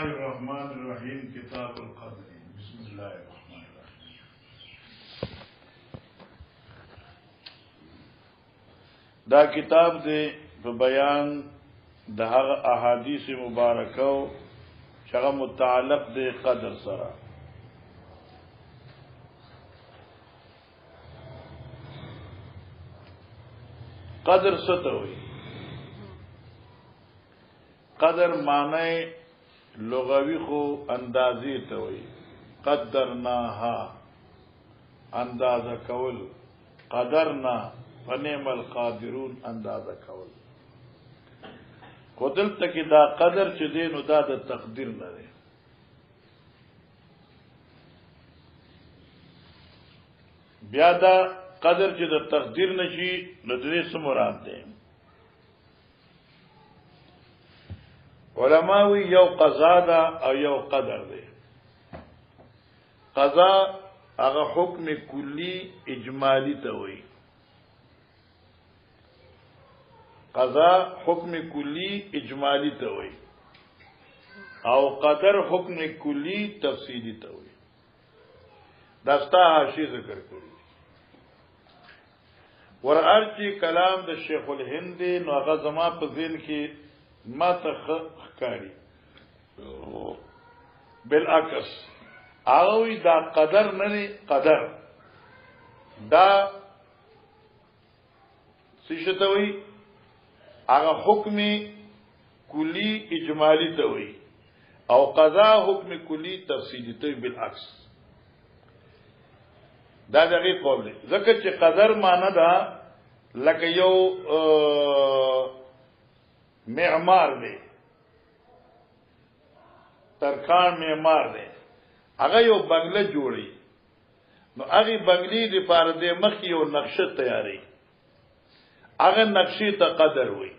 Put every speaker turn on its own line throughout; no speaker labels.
الرحمن الرحیم کتاب القدر بسم الله الرحمن الرحیم دا کتاب دے په بیان د هغه احادیث مبارکه چې هغه متعلق دے قدر سره قدر څه ته وایي قدر معنی لغوی خو اندازی ته وایي قدرناها اندازه کول قدرنا فنعم القادرون اندازه کول خودل تک دا قدر چې دی نو دا د تقدیر نه دی بیا دا قدر چې د تقدیر نشي نو دې څه مراد دی علماوی یو قضا دا او یو قدر دی قضا هغه حکم کلی اجمالی ته وایي قضا حکم کلی اجمالی ته وایي او قدر حکم کلی تفصیلی ته وایي دا ستا حاشیه ذکر کړی ورارچی کلام د شیخ الهند نو هغه زما په ذهن کې ما تخکاری بالعکس آغوی دا قدر ننی قدر دا سیشتوی آغا حکم کلی اجمالی توی او قضا حکم کلی تفصیلی توی بالعکس دا دغی قول دی ذکر چه قدر مانا دا لکه یو معمار دی ترکان معمار دی هغه یو بنگله جوړي نو هغه بنگلې لپاره د مخ یو نقشه تیاری هغه نقشې ته قدر وي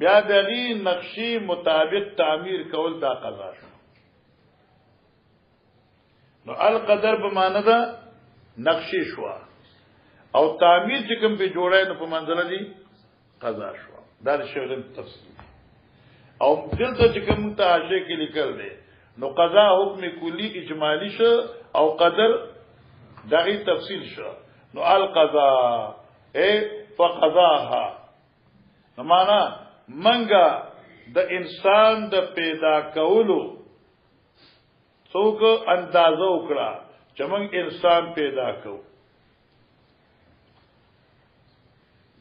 بیا دغه نقشې مطابق تعمیر کول دا قضا شو نو القدر په معنی دا نقشې شو او تعمیر چې کوم به جوړای نو په منځله دي قضا شو دا شغل تفصیل او دلته چې کوم ته عاشق کې لیکل دي نو قضا حکم کلی اجمالی شو او قدر دغه تفصیل شو نو القضاء فقضاها نو معنا منګه د انسان د پیدا کولو څوک اندازه وکړه چې موږ انسان پیدا کوو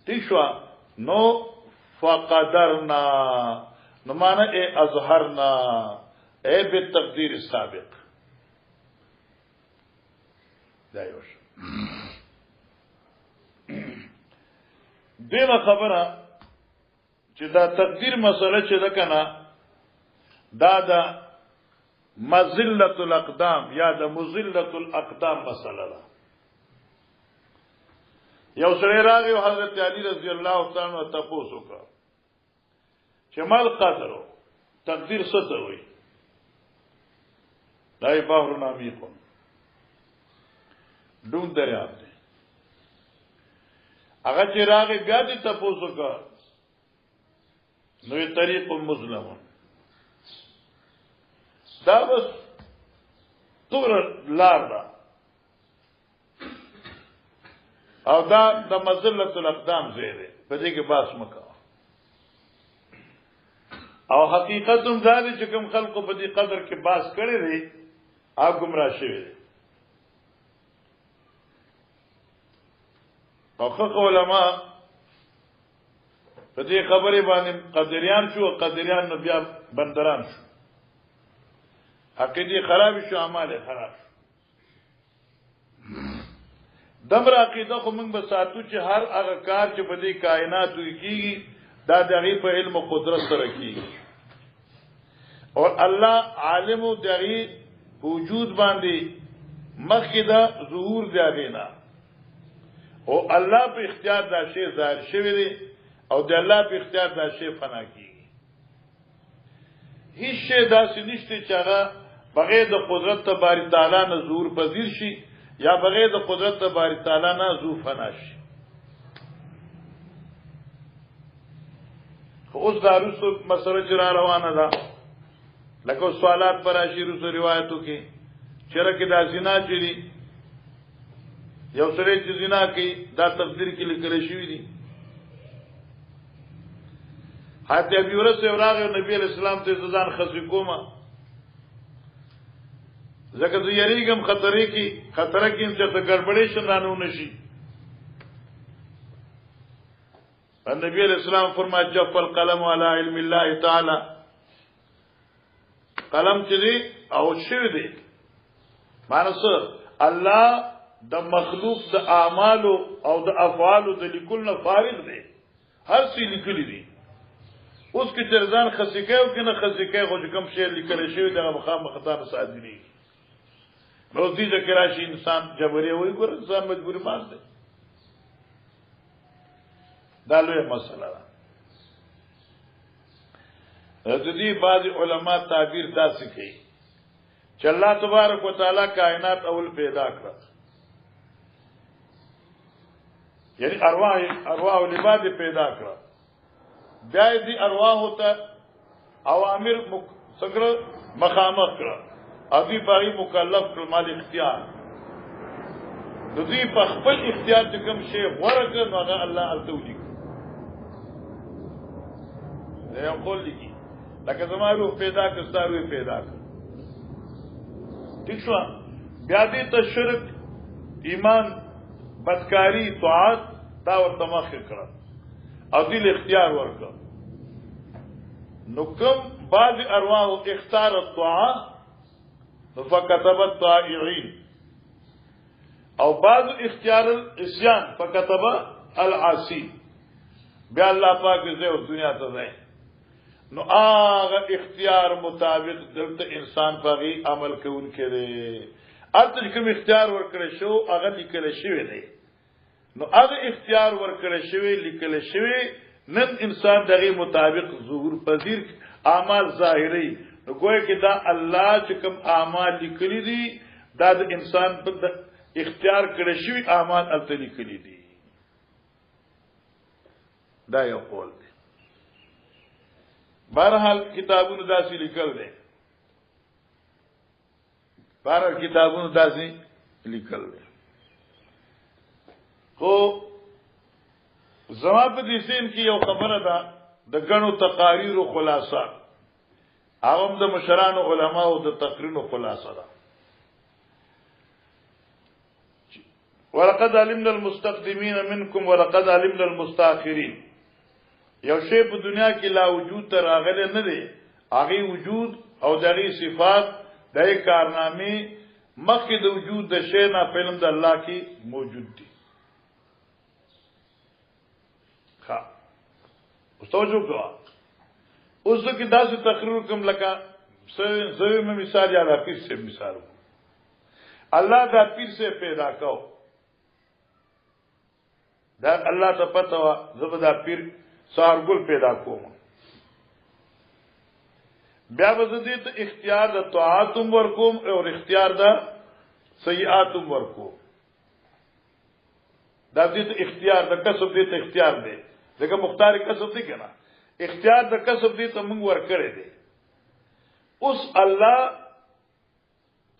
تیشوا نو فقدرنا نو معنی اظهرنا بالتقدیر السابق دا یوش دیمه خبره چې دا تقدیر مسله چې ده کنه دا د مذلت الاقدام یا د مذلت الاقدام مسله ده یو سره راغی حضرت علی رضی الله تعالی عنہ تاسو کا شمال قدر تقدیر څه ته وایي دای بحر نامی کو ډون دریاب دی هغه چې راغی بیا دې تاسو کا نوې طریق مسلم دا بس تور لار ده او دا د مذلت الاقدام زیره په دې کې باس مکا او حقیقت هم دا چې کوم خلکو په دې قدر کې باس کړي دي هغه گمراه شوی دي او خلق علماء په دې خبرې باندې قدریان شو قدریان نو بیا بندران شو عقیده خراب شو اعمال خراب شو دمر عقیده خو موږ به ساتو چې هر هغه کار چې په دې کائنات کیږي دا دغه په علم او قدرت سره کیږي اور الله عالم او دغه وجود باندې مخکې دا ظهور دی غینا او الله په اختیار دا شی ظاهر شوی دی او د الله په اختیار دا شی فنا کیږي هیڅ شی داسې نشته چې هغه بغیر د قدرت تبارک تعالی نه ظهور پذیر شي یا بغیر د قدرت تبارک تعالی نه ظهور فنا شي خو اوس دا روسو مسله چې را روانه ده لکه سوالات پر اشیرو سو روایتو کې چیرې کې دا زنا چری یو سره چې زنا کوي دا تفسیر کې لیکل شوی دی حتی ابي ورسه اوراغه نبی علیہ السلام ته ځان خصی کوما زکه زه یریګم خطرې کې چې ته ګډوډې شندانو نشي النبي علیہ السلام فرمایا جف القلم على علم الله تعالی قلم چې دی او شوی دی مانس الله د مخلوق د اعمال او د افعال د لیکل نه فارغ دی هر څه لیکلی دی اوس کې ترزان خصیکه او کنه خصیکه خو کوم شی لیکل شوی دغه مخام خطا نه صادري نو دې ذکر راشي انسان جبري وي ګور انسان مجبوري مان دی دا لوی مسله ده د دې بعض علما تعبیر داسې کوي چې الله تبارک وتعالى کائنات اول پیدا کړ یعنی ارواح لباد پیدا کړ بیا دې ارواح ته اوامر څنګه مخامخ کړ ابي باغی مکلف کړ مال اختیار د دې په خپل اختیار چې کوم شی ورکړ نو هغه الله التوجیه دا یو قول دی لکه زما روح پیدا کړ ستاره پیدا کړ ٹھیک شو بیا دې ته شرک ایمان بدکاری طاعت دا ورته مخه کړ او دې اختیار ورکړ نو کوم بعض ارواح اختار الطاعه فكتب الطائعين او بعض اختیار الاسيان فكتب العاصي بیا الله پاک دې او دنیا ته ځي نو هغه اختیار مطابق دلته انسان باغی عمل کوون کړي اته کوم اختیار ورکړی شو هغه لیکل شوی دی نو هغه اختیار ورکړی شوی لیکل شوی نن انسان دغه مطابق ظهور پذیر اعمال ظاهري نو ګویا کې دا الله چې کوم اعمال لیکلي دي دا د انسان په اختیار کړی شوی اعمال الته لیکلي دي دا یو قول دی بہرحال کتابونو داسې لیکل دي بہرحال کتابونو داسې لیکل دي خو زما په دې سین کې یو خبره ده د غنو تقاریر او خلاصه هغه د مشران علما او د تقریر او خلاصه ده ولقد علمنا المستقدمين منكم ولقد علمنا المستاخرين یو شی په دنیا کې لا وجود تر راغله نه دی هغه وجود او دغه صفات دغه کارنامې مخکې د وجود د شی نه پهلم د الله کې موجود دي ها اوس توجه کوه اوس کې داسې تقریر کوم لکه زوی مې مثال یا د پیر سے مثال الله دا پیر سے پیدا کو دا الله ته پته وا زبدا پیر سارګل پیدا کوم بیا وزدیت اختیار د طاعاتم ورکوم او اختیار د سیئاتم ورکوم دا دې اختیار د کسب دې اختیار دی دغه مختار کسب دی کنه اختیار د کسب دې ته موږ ورکړې دي اوس الله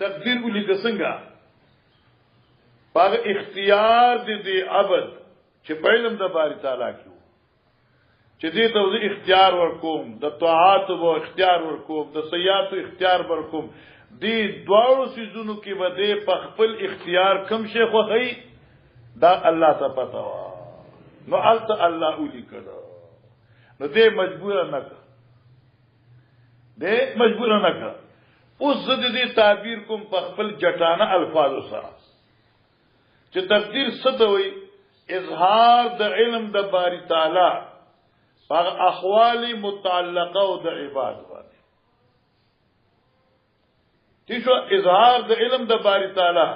تقدیر ولې څنګه په اختیار دې عبد چې په علم د باری تعالی کې چې دې ته اختیار ورکوم د طاعات او اختیار ورکوم د سیئات او اختیار ورکوم دې دواړو سيزونو کې به دې په خپل اختیار کم شي خو هي دا الله ته پتا و نو الته الله ولي کړه نو دې مجبور نه کړ اوس دې تعبیر کوم په خپل جټانه الفاظ سره چې تقدیر ستوي اظهار د علم د باری تعالی په احوال متعلقه او د عباد باندې چې شو اظهار د علم د باری تعالی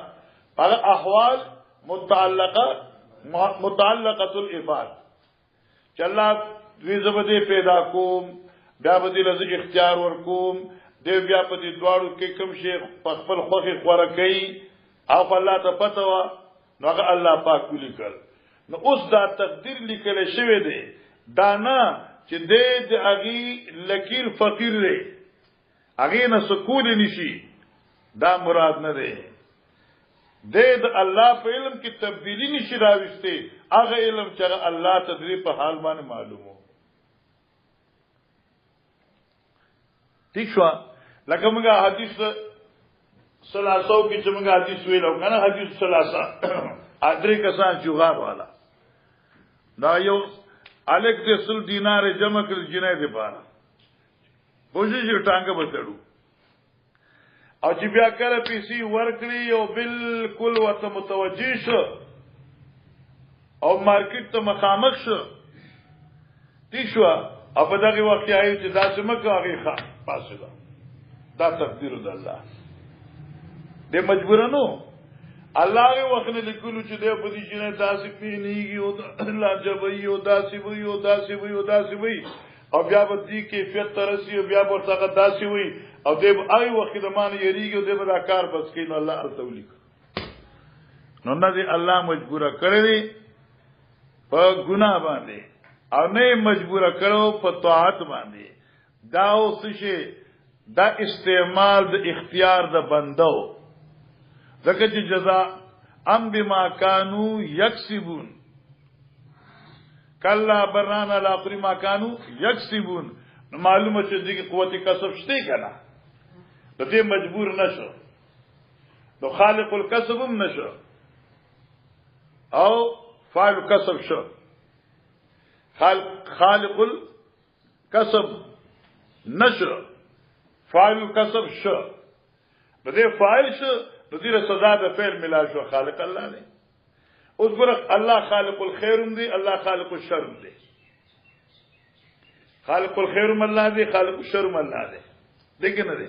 په احوال متعلقه العباد چې الله دې زبده پیدا کوم بیا به دې لږ اختیار ورکوم دې بیا په دې دواړو کې کوم شی په خپل خوخي خوره کوي او الله ته پته و نو هغه الله پاک ولیکل نو اوس دا تقدیر لیکل شوی دی دانا چې دې د اغي لکیر فقیر دی هغه نه سکون نشي دا مراد نه دی د الله په علم کې تبدیلی نشي راوستي هغه علم چې الله تدری په حال باندې معلومو ٹھیک شو لکه موږ حدیث ثلاثو کې چې موږ حدیث ویلو کنه حدیث ثلاثه ادري کسان جوغار والا دا یو الک د سل دینار جمع کړ جنې دی پاره پوجي چې ټانګه بتړو او چې بیا کله پیسي ورکړي او بالکل ورته متوجي شو او مارکیټ ته مخامخ شو ٹھیک شو او په دغه وخت آیو چې دا سمکه هغه ښه پاسه دا تقدیر د الله د مجبورانو الله یې وخت نه لیکلو چې د په دې جنې داسې پینېږي او الله جبوي او داسې وي او داسې وي او داسې وي او بیا به دې کیفیت ترسي او بیا ورته داسې وي او دې آی وخت د مان یریږي او دې به کار بس کین الله التولیک نو نه دې الله مجبور کړی په ګناه باندې او نه مجبور کړو په طاعت باندې دا اوس شي دا استعمال د اختیار د بندو ځکه چې جزاء ام بما كانوا يكسبون کلا بران علی اخر ما كانوا يكسبون معلومه چې دغه قوت کسب شته کنه د دې مجبور نشو نو خالق الکسب هم نشو او فاعل کسب شو خالق الکسب نشو فاعل الکسب شو نو دې فاعل شو نو دې سزا د فعل ملا شو خالق الله نه اوس ګره الله خالق الخير دی الله خالق الشر دی خالق الخير الله دی خالق الشر الله دی دغه نه دی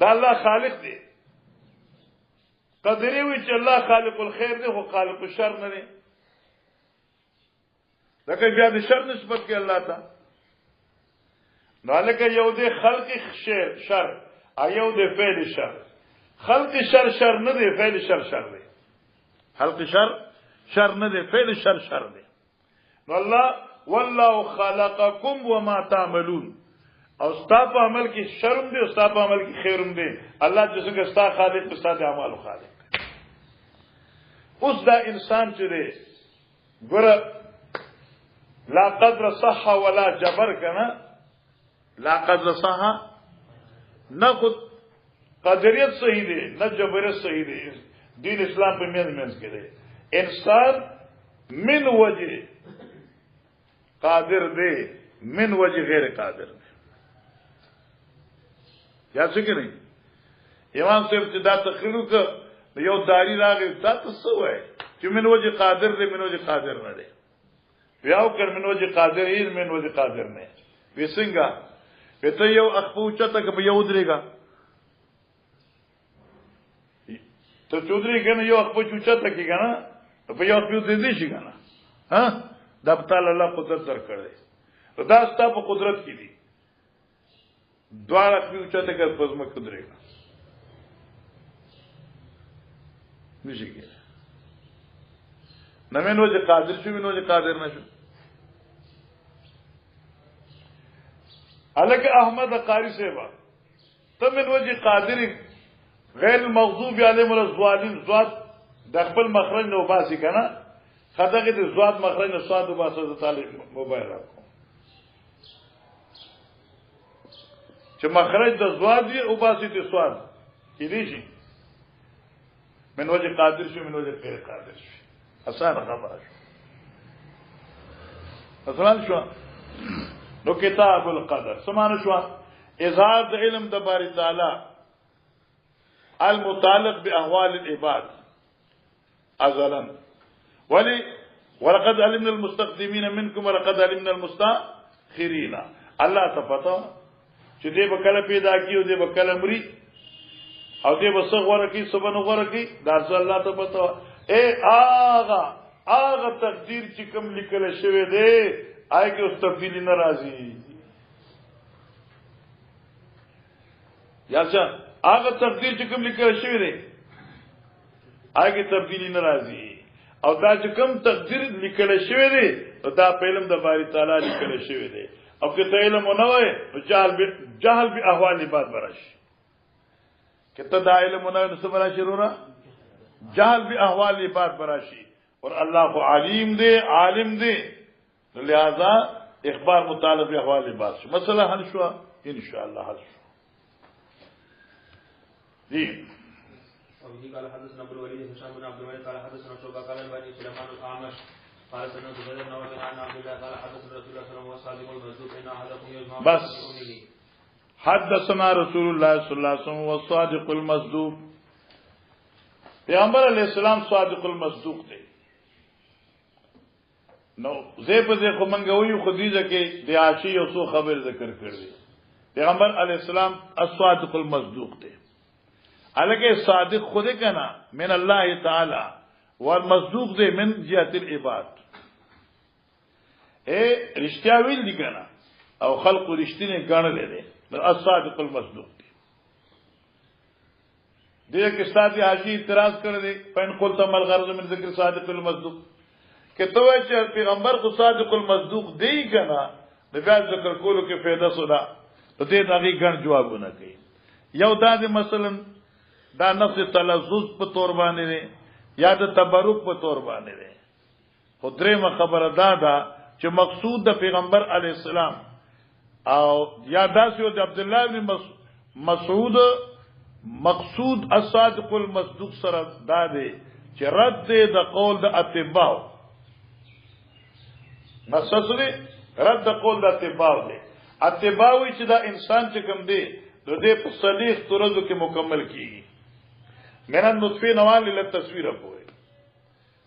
دا الله خالق دی قدرې وی چې الله خالق الخير دی خو خالق الشر نه دی لکه بیا د شر نسبت کې الله ته نو لکه یو دی خلق شر ایو دی فعل شر خلق شر نه دی فعل شر دی خلق شر نه دی فعل شر دی نو الله والله خلقکم وما تعملون او ستا په عمل کې شرم دی او ستا په عمل کې خیرم دی الله چې څنګه ستا خالق په ستا د اعمالو خالق اوس دا انسان چې دی ګوره لا قدر صح ولا جبر کنا لا قدر صح نه خود قدریت صحیح دی نه جبریت صحیح دی دین اسلام په منځ کې دی انسان من وجه قادر دی من وجه غیر قادر دی یا څنګه نه امام صاحب چې دا تقریر وکړ یو داری راغی تاسو وای چې من وجه قادر دی من وجه قادر نه دی بیا وکړ من وجه قادر یې من وجه قادر نه وسنګا ته یو اخپو چته کې یو درېګا ته چودري کنه یو اخپو چته کې کنه په یو اخپو دې دي شي کنه ها د تعالی الله قدرت در کړی دا ستاسو په قدرت کې دي دوار اخپو چته کې پزما کدرېګا نشي کې نه من وجه قادر شو من وجه قادر نشو الک احمد قاری صاحب ته من وجه قادر غیر المغضوب علیهم الضالین ذات د خپل مخرج نو باسي کنه خدغه د ذات مخرج نو صاد باسه تعالی موبایل راکو چې مخرج د ذات دی او باسي د صاد کې دي شي من وجه قادر شو من وجه غیر قادر شو آسان خبره شو اصلا شو نو کتاب القدر سمانه شو اظهار د علم د باری تعالی المتعلق باحوال العباد ازلا ولقد علمنا المستقدمين منكم ولقد علمنا المستاخرين الله تفتا چې دې وکړه پیدا کیو دې وکړه مري او دې وسغ ورکی سبن ورکی دا الله ته پتا اے آغا تقدیر چې کوم لیکل شوی دی آی کې اوس تبدیلی ناراضي یا څه آغا تقدیر چې کوم لیکل شوی دی آی کې تبدیلی ناراضي او دا چې کوم تقدیر لیکل شوی دی دا په علم د باری تعالی لیکل شوی دی او که ته علم نه وای نو جهل به احوال عباد برش کته دا علم نه نو سبرا شرورا جهل به احوال عباد براشي اور الله کو علیم دے عالم دے لہذا اخبار متعلق به احوال عباد شو مسئلہ حل شو ان شاء الله حل شو جی
وبه قال حدثنا ابو الوليد هشام بن عبد الملك قال حدثنا شعبة قال الباني سليمان الاعمش قال سنة زيد بن عمر عن عبد الله قال حدثنا رسول الله صلى الله عليه وسلم والصادق المصدوق ان احدكم يجمع
بس حدثنا رسول الله صلى الله عليه وسلم والصادق المصدوق پیغمبر علیہ السلام صادق المصدوق تھے نو زیب زی خو منگوی خدیجہ کے دیاشی او سو خبر ذکر کر دی پیغمبر علیہ السلام الصادق المصدوق تھے حالانکہ صادق خود کنا من اللہ تعالی والمصدوق دے من جهت العباد اے رشتیا ویل دی کنا او خلق رشتنے گانے لے دے الصادق المصدوق تھے دیکھ کہ استاد حاجی اعتراض کر دے فین قلت ما الغرض من ذکر صادق المصدوق کہ تو ہے پیغمبر کو صادق المصدوق دے ہی کنا نبیات ذکر کولو کے فیدہ صدا تو دے داغی گن جوابو نہ کئی یو دا دے مثلا دا نفس تلزز پا طور بانے دے یا دا تبرک پا طور بانے دے خدرے میں خبر دا چھ مقصود دا پیغمبر علیہ السلام او یا دا سیو دا عبداللہ بن مسعود مقصود الصادق المصدوق سر دا دے چھ رد دے دا قول دا اتباو مقصد دے رد دا قول دا اتباو دے اتباوی چھ دا انسان چکم دے دے پا صدیق ترزو کے مکمل کی میرا نطفی نوال لیلہ تصویر اپوئے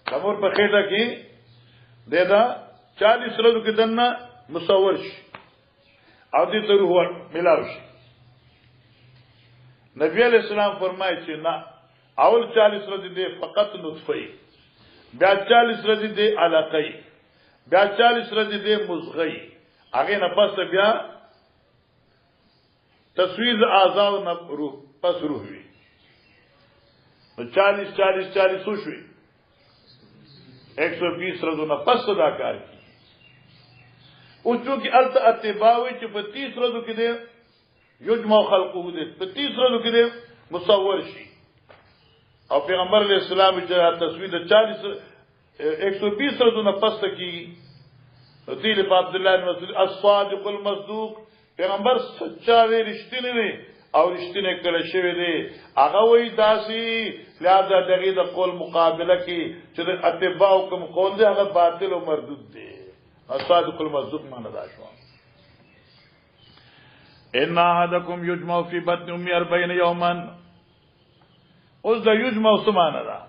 کمور پا خیٹا کی دے دا 40 رزو کی دننا مصور شی او دی تو روح ملاو شی نبی علیہ السلام فرمائے چھے نا اول 40 رزی دے فقط نطفی بیا 40 رزی دے علاقی بیا 40 رزی دے مزغی آگے نا پس بیا تصویر آزاو نا روح پس روح ہوئی 40 سوشوی 120 رزو نا پس صدا کار کی او چونکہ التا اتباوی چی پا 30 رزو کی دے یجمع خلقو دے پا 30 رزو کی دے مصور شی او پیغمبر علیہ السلام چاہا تصویر 120 رزو نا پس کی رسول پا عبداللہ بن مسعود الصادق المصدوق پیغمبر سچا دے رشتنے دے او رشتنے کلشوے دے اغوی داسی لہذا دغی دا قول مقابلہ کی چھ دے اتباو کم قول دے اگر باطل و مردود دے الصادق المصدوق مانا دا شوان ان احدکم یجمع فی بطن امی 40 یوما اس دا یجمع سمانا دا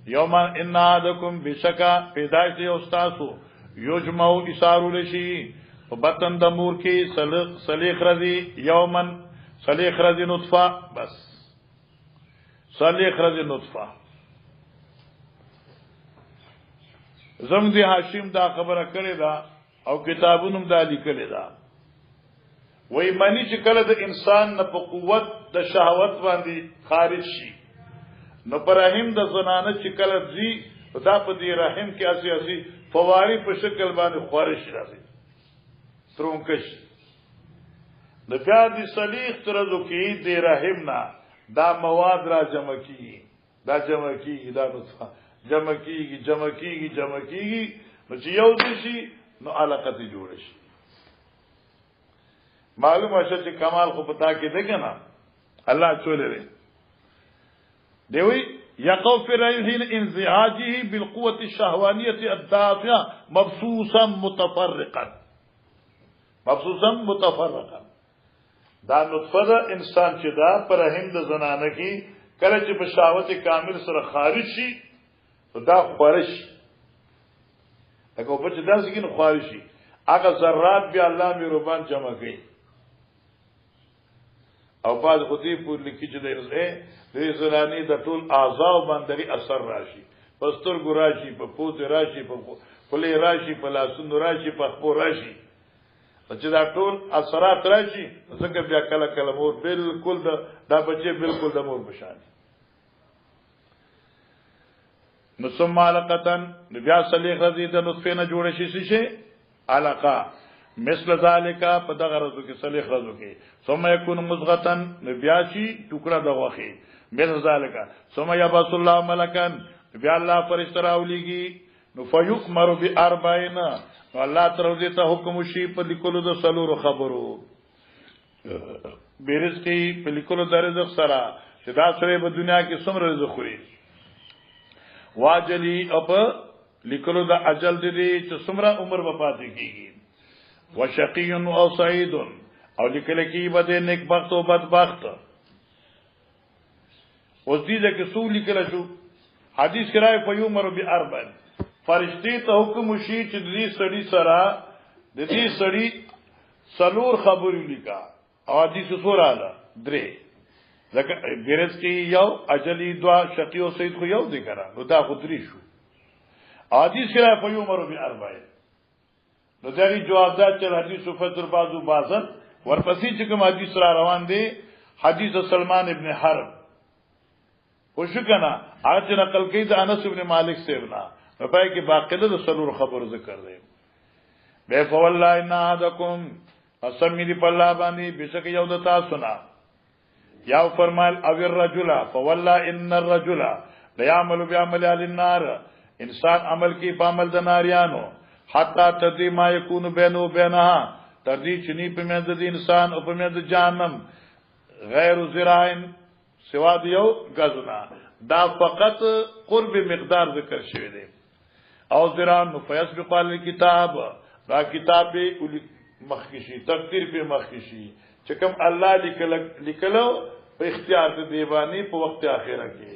یوما ان احدکم بشکا پیدایش دے استاسو یجمع اسارو لشی بطن دمور کی سلیخ رضی یومن سلیخ رضی نطفہ بس سلیخ رضی نطفہ زم دی حاشم دا خبر کرے دا او کتابونم دا لکلے دا وی منی چی کل دا انسان نا پا قوت دا شہوت باندی خارج شی نا پا رحم دا زنانه چی کل زی دا پا دی رحم کی اسی فواری پا شکل باندی خوارش رازی ترونکش دا بیا دی سلیخ ترزو کی دی رحمنا دا مواد را جمع کی دا نطفہ جمع کی گی نو چی یو دیشی نو علاقتی جوڑشی معلوم ہے چی کمال کو پتا کے دیکھے نا اللہ چولے رہے دیوئی یقو فی رحیم انزعاجی بالقوت الشہوانیت الدافعہ مبسوسا متفرقا دا نطفه دا انسان چی دا پر رحم دا زنانه کی کله چی په شهوت کامل سره خارج شي دا خارج شي اگه په چی دا سکین خارج شي اگه ذرات بیا الله می روبان جمع کوي او بعد خودی پور لکی چی دا زنانی دا طول اعضاء باندری اثر راشي پستر گو راشي پا پوت راشي پا پلی راشي پا لاسون راشي پا خپو راشي چې دا ټول اثرات راشي څنګه بیا کله کله مور بالکل دا بچي بالکل د مور بشان نو ثم علقه بیا صلیخ رضی د نطفه نه جوړ شي شي علاقه مثل ذالک په دغه ورځو کې صلیخ ورځو کې ثم يكون مزغتن بیاشي ټوکړه د غوخي مثل ذالک ثم يبعث الله ملکا بیا الله فرشتہ راولېږي نو فیؤمر باربعین نو الله تر دې ته حکم شي په لیکلو د سلور خبرو بیرزقی په لیکلو د رزق سره چې دا سره په دنیا کې څومره رزق خوري واجلی او په لیکلو د اجل دې چې څومره عمر به پاتې کیږي وشقی او سعید او لیکل کې به نیک بخت او بدبخت اوس دې کې څو لیکل شو حدیث کې راځي فیؤمر باربع فرشتي ته حکم شي چې دې سړي سره د دې سړي سلور خبرې لیکا او حدیث سوراله درې ځکه ګرځ کې یو اجلی دوا شقی او سعید خو یو دي کرا نو دا خو درې شو حدیث کې راځي فیؤمر باربع نو دغه جواب دا چې حدیث فتر بازو بازن ورپسې چې کوم حدیث را روان دي حدیث سلمان ابن حرب وشکنا هغه چې نقل کړي د انس ابن مالک سیبنا په پای کې باقاعده د سلور خبر ذکر دی به فوالله ان احدکم قسم دې په الله باندې بشک یو د تاسو نه یا فرمایل او الرجل فوالله ان الرجل لا يعمل بعمل اهل النار انسان عمل کی په عمل د ناریانو حتا تدی ما یکون بینه و بینها تردی چنی په منځ د انسان او په منځ د جهنم غیر زراعن سوا دیو غزنا دا فقط قرب مقدار ذکر شوی دی او زراعن فیسبق الکتاب دا کتاب به مخکشی تقدیر په مخکشی چې کوم الله لیکلو په اختیار د دیوانی په وخت اخره کې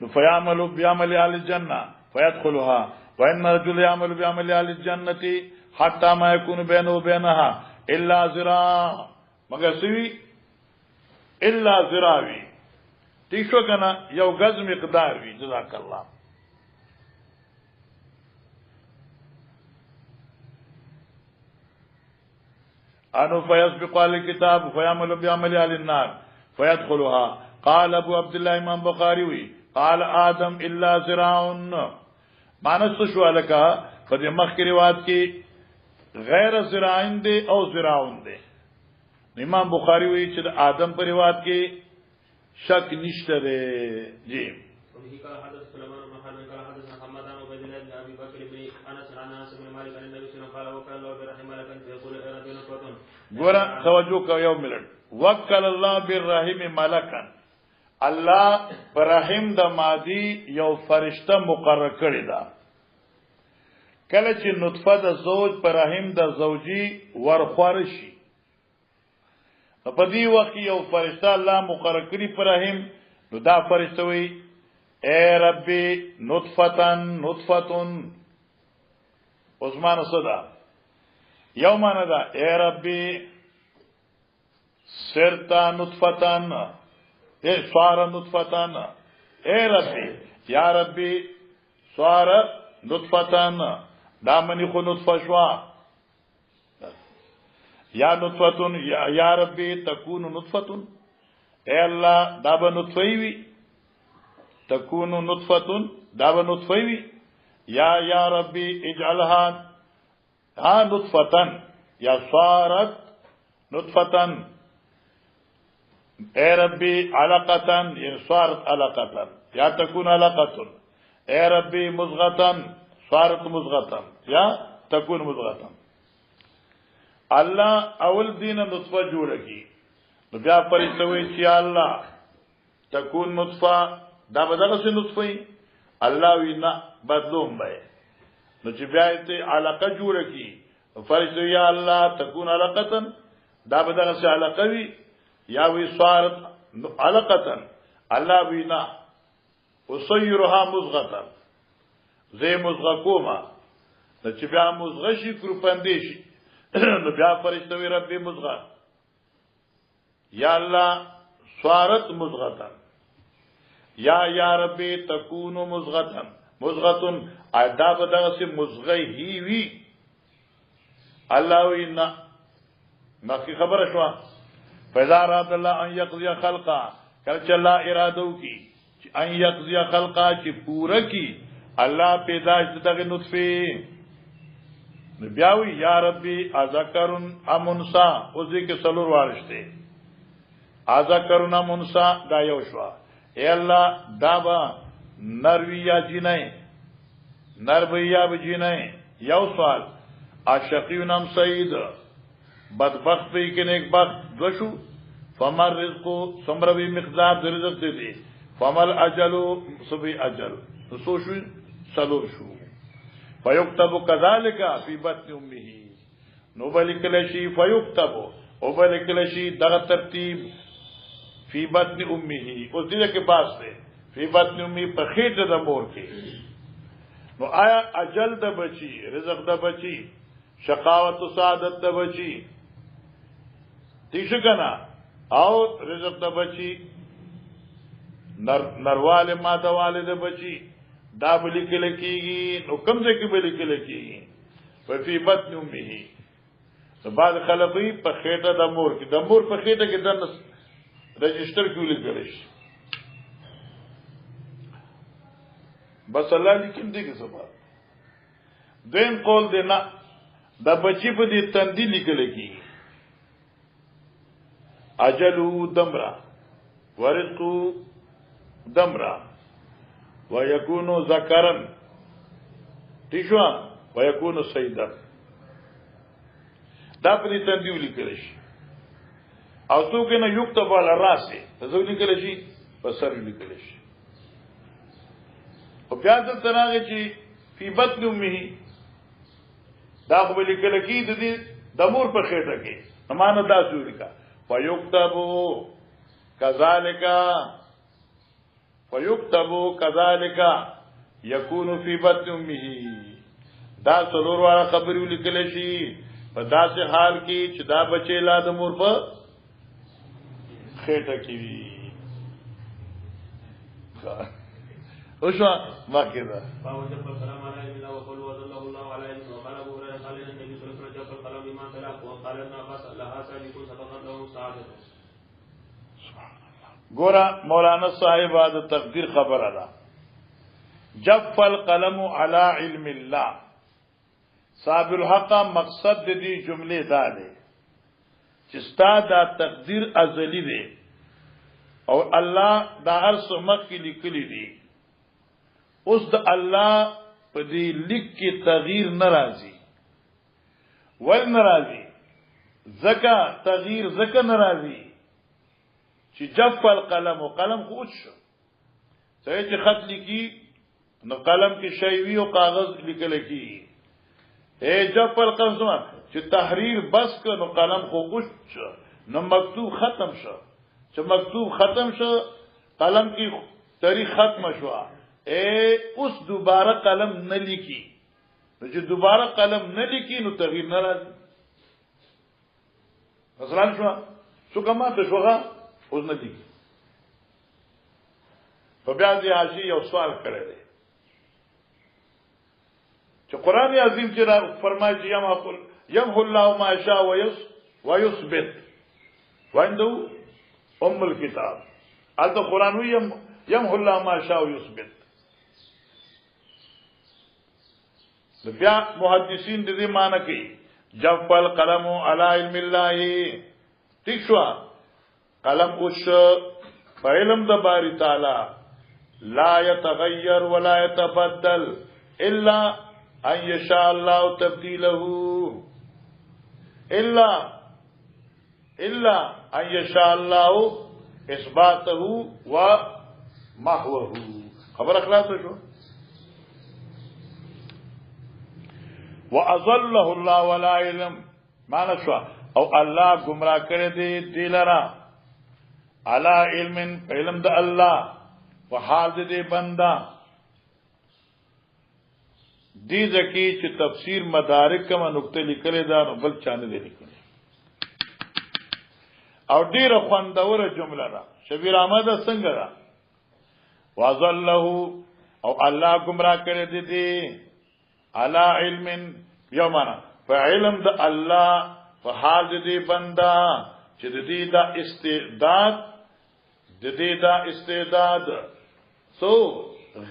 فيعمل بعمل اهل الجنه فيدخلها وان الرجل يعمل بعمل اهل الجنه حتى ما يكون بينه وبينها الا ذراع مگر سوي الا ذراعي تیشو کنا یو غز مقدار وی جزاک الله انو فيسبق الكتاب فيعمل بعمل اهل النار فيدخلها قال ابو عبد الله امام بخاری قال آدم الا زراعن مانس شو الکا په دې مخکې روایت کې غیر زراعن دي او زراعن دي امام بخاری وی چې د آدم په روایت کې شک نشته دی جی
وبه قال حدث سليمان بن حرب قال حدثنا محمد بن عبيد الله بن ابي بكر بن انس عن انس بن مالك عن النبي صلى الله عليه وسلم قال وكان الله برحمه لكن فيقول رجل فتن
ګور توجه کو یو ملت وکل الله بالرحیم ملکا الله برحم د مادي یو فرشته مقرر کړی دا کله چې نطفه د زوج پر رحم د زوجي ورخور شي په دې وخت یو فرشته الله مقرر کړی پر رحم نو دا فرشته وي اے ربي نطفتن عثمان صدا یومانه دا اے ربي سرتا نطفتن اے سوار نطفتن اے ربی یا ربی سوار نطفتن دامنی خو نطفه شوا یا نطفتن یا ربی تکون نطفتن اے اللہ داب نطفیوی تکون نطفتن داب نطفیوی یا ربی اجعلها نطفتن یا سوارت نطفتن اے ربی علقتن صارت علقتن یا تکون علقتن اے ربی مزغتن صارت مزغتن یا تکون مزغتن اللہ اول دین نطفہ جوڑ کی نو بیا فرشتہ وی چې الله تکون نطفه دا بدغه سي نطفه الله وینا بدلوم به نو چې بیا ته علاقه جوړ کی فرشتہ یا الله تکون علقتن دا بدغه سي علاقه وی یا وی صارت علقتن الله وینا وصيرها مزغه زي مزغه کوما چې بیا مزغه شي کروپندې شي نو بیا فرشتہ وی ربي مزغه یا الله صارت مزغه یا ربي تكون مزغه مزغه اداب دغه سي مزغه هي وی الله وینا مخکې خبره شو فإذا أراد الله أن يقضي خلقا کله چې الله اراده وکي چې ان يقضي خلقا چې پوره کی الله پیدائش دغه نطفه بیاوی یا ربی اذکرن ام انسا او ذکر سلور وارشته اذکرن ام انسا دا یو شوا اے الله دابا نروی یا جنای نروی یا بجنای یو سوال اشقیون ام سعید بدبخت پی که نیک بخت دوشو فمر رزقو سمروی مقدار در رزق دیدی فمل اجلو سبی اجل نسو شو سلور شو فیکتبو کذالک فی بطن امه نو بلکلشی فیکتبو او بلکلشی دغ ترتیب فی بطن امه اس دیده کے پاس دے فی بطن امه پر خیٹ دا مور کے نو آیا اجل دا بچی رزق دا بچی شقاوت و سعادت دا بچی تیشو کنا او رزق دا بچی نروال مادوال دا بچی دا بلی کلکی گی نو کم سے کی بلی کلکی گی فی بطن امه بعد خلقی پا خیٹا دا مور کی دا مور پا خیٹا کی دن رجسٹر کیوں لکلش بس اللہ لیکن دے کے سبا دویم قول دینا دا بچی پا دی تندی لکلکی اجلو دمرا ورزقو دمرا وَيَكُونُ ذَكَرًا تیشوان وَيَكُونُ سَيْدًا دا پدی تندیو لکلشی او تو کنا یکتب علی راسی تزو لکلشی پسر لکلشی او بیادر تناغی چی فی بطن امه دا خوب لکلکی دی دمور پر خیٹا کی نمانا دا سوری کا فَيُكْتَبُ كَذَلِكَ فیکتبو کذالک یکونو فی بطن امه دا سلور والا خبریو لکلشی پا دا سے حال کی چه دا بچے لا دا مور پا خیٹا کیوی اوشوا باقی دا
فاوجب السلام علیہ اللہ وقل وضل اللہ علیہ وقال ابو حریر قال النبی صلی اللہ علیہ وسلم جب القلم بما تلاق وقال ابن عباس لها سابقون سبقا لهم سعادت
گورا مولانا صاحب دا تقدیر خبر ادا جف القلم علی علم اللہ صاحب الحق مقصد دی جملے دا دے چستا دا تقدیر ازلی دے اور اللہ دا عرص مخ کی لکلی دی اس دا اللہ پا دی لکھ کی تغییر نرازی ول نرازی زکا تغییر زکا نرازی چی جف القلم و قلم خود شو سوی چی خط لکی نو قلم کی شیوی و کاغذ لکی اے جف القلم سما چی تحریر بس که نو قلم خود شو نو مکتوب ختم شو چی مکتوب ختم شو قلم کی تاریخ ختم شو اے اس دوبارہ قلم نلکی نو چی دوبارہ قلم نلکی نو تغییر نرازی مثلا شو کما تشوغا اوس نه دي په بیا دې حاجی یو سوال کړی دی چې قران عظیم چې را فرمایي چې يمحو الله ما يشاء ويثبت وعنده ام الكتاب الته قران وي يمحو الله ما يشاء ويثبت بیا محدثین دې معنی کوي جف القلم على علم الله ٹھیک شو قلم اوش فعلم دا باری تعالی لا يتغیر ولا يتبدل الا ان يشاء الله تبديله الا ان يشاء الله اثباته ومحوه خبر اخلاص شو واضله الله ولا علم معنی شو او الله گمراه کړی دی دلرا علا علم علم دا اللہ و حال دے بندہ دی زکی چی تفسیر مدارک کما نکتے لکلے دا نو بل چانے دے لکلے او دیر خوندور جملہ را شبیر آمد سنگ را وَظَلَّهُ او اللہ گمراہ کرے دے علا علم یو مانا فعلم دا اللہ فحال دے بندہ چی دے دا استعداد دا استعداد سو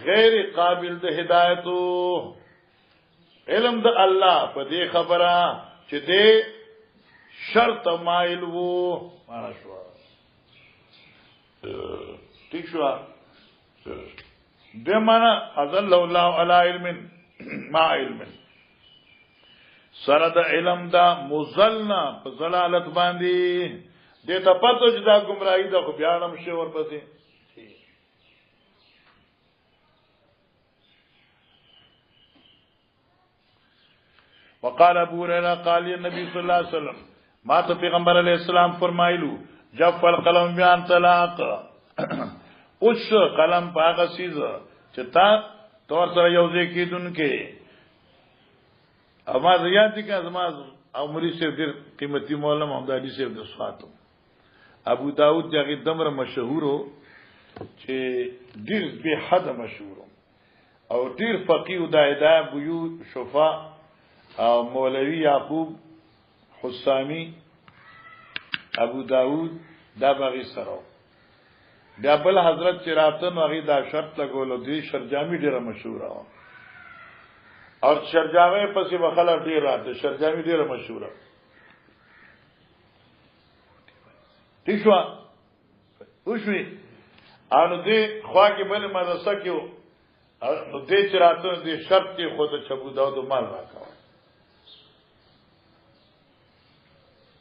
غیر قابل د هدایتو علم د الله په دې خبره چې دې شرط مایل وو معنا شو ٹھیک شو دې معنا ازل الله علی علم ما علم سره د علم دا مزلنا په زلالت باندې دې ته پته چې دا گمراهی ده خو بیا هم شی ورپسې وقال ابو هريره قال النبي صلى الله عليه وسلم ما ته پیغمبر علیہ السلام فرمایلو جف القلم بیان طلاق اوش قلم پاغه سیز چې تا تور سره یو ځای کیدونکې اما زیات دي که ازما او مری سے ډیر قیمتي مولانا محمد علي صاحب د سواتو ابو داود دغه دمر مشهور چې ډیر به حد مشهور او ډیر فقيه د ادعا بيو شفا او مولوی یعقوب حسامی ابو داود دا بغي سره بیا بل حضرت چراتن وغي دا شرط لګول دی شرجامی ډیره مشهور او شرجامی پسې بخلا ډیر راته شرجامی ډیره مشهور ٹھیک شو وشوي انو دې خوا کې بل مدرسه کې نو دې چراتن دې شرط کې خود ابو داود مال راکاو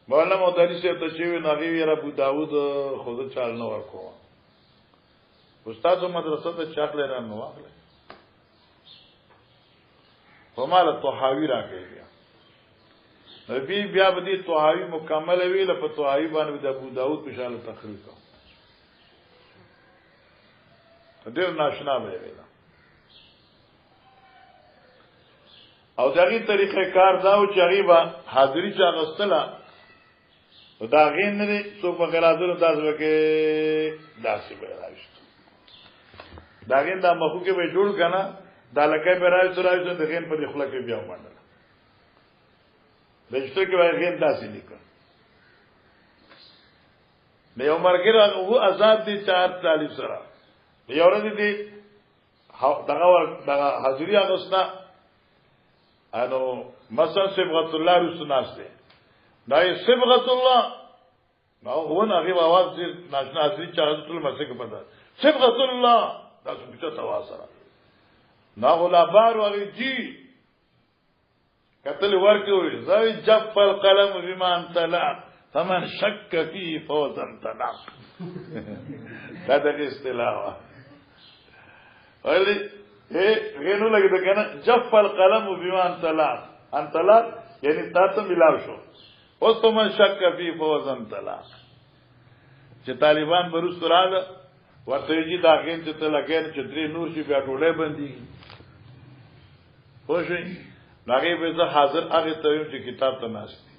مولانا مدرس ته چې نغوی ابو داود خود چال نه ورکو استاد مدرسه ته چاکل نه نو واخله ومال طحاوی راکې نبی بیا بدی طحاوی مکمل ویل په طحاوی باندې د ابو داود په شاله تخریج ډیر ناشنا ویل او دغه طریقې کار داو چې غیبا حاضری چا غستله دا غین نه څو په غرازونو داس وکي داسې به راځي دا غین دا مخو کې به جوړ کنه دا لکه به راځي د غین په خله کې بیا ومنل دشته کې به غین داسې لیکل مې عمر کې هو آزاد دي 440 سره یو ورځ دي دغه حاضری اغسنا انو مثلا صبغت الله رسناسته دا صبغت الله نو هو نه غي आवाज دې ناشنا اصلي چاغه ټول مسه کې پتا صبغت الله دا څه په تواصله نا غلا بار وغي جی قتل ورکوي زوی جف القلم بما انطلع فمن شك فيه فوزا تنع دا دغه اصطلاح ولي غنو لګی دا کنه جف القلم بما انطلع یعنی تاسو ملاو شو اوس په من شک فی فوزن طلاق چې طالبان بروس راغله ورته یی دا غین چې ته لګین چې درې نور شي بیا ټوله باندې خوشي هغه به زه حاضر هغه ته چې کتاب ته ناشتي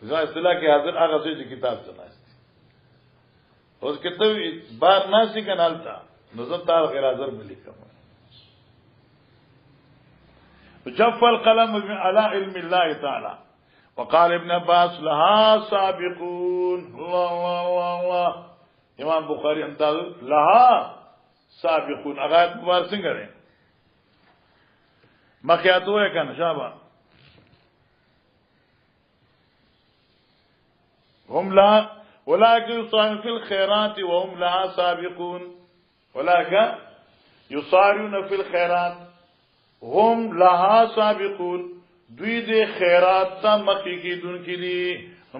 زه اصطلاح کې حاضر هغه چې کتاب ته ناشتي اوس کته بار ناشتي کنالتا نظر تار غیر حاضر ملي کوم جف القلم على علم الله تعالى وقال ابن عباس لها سابقون الله الله الله الله امام بخاری انداز لها سابقون اغایت مبارک څنګه لري مخیاتو ہے کنه شابه هم لا ولكن يصارعون في الخيرات وهم لها سابقون ولكن يصارعون في الخيرات هم لها سابقون دوی دې خیرات ته مخکې کیدون کړي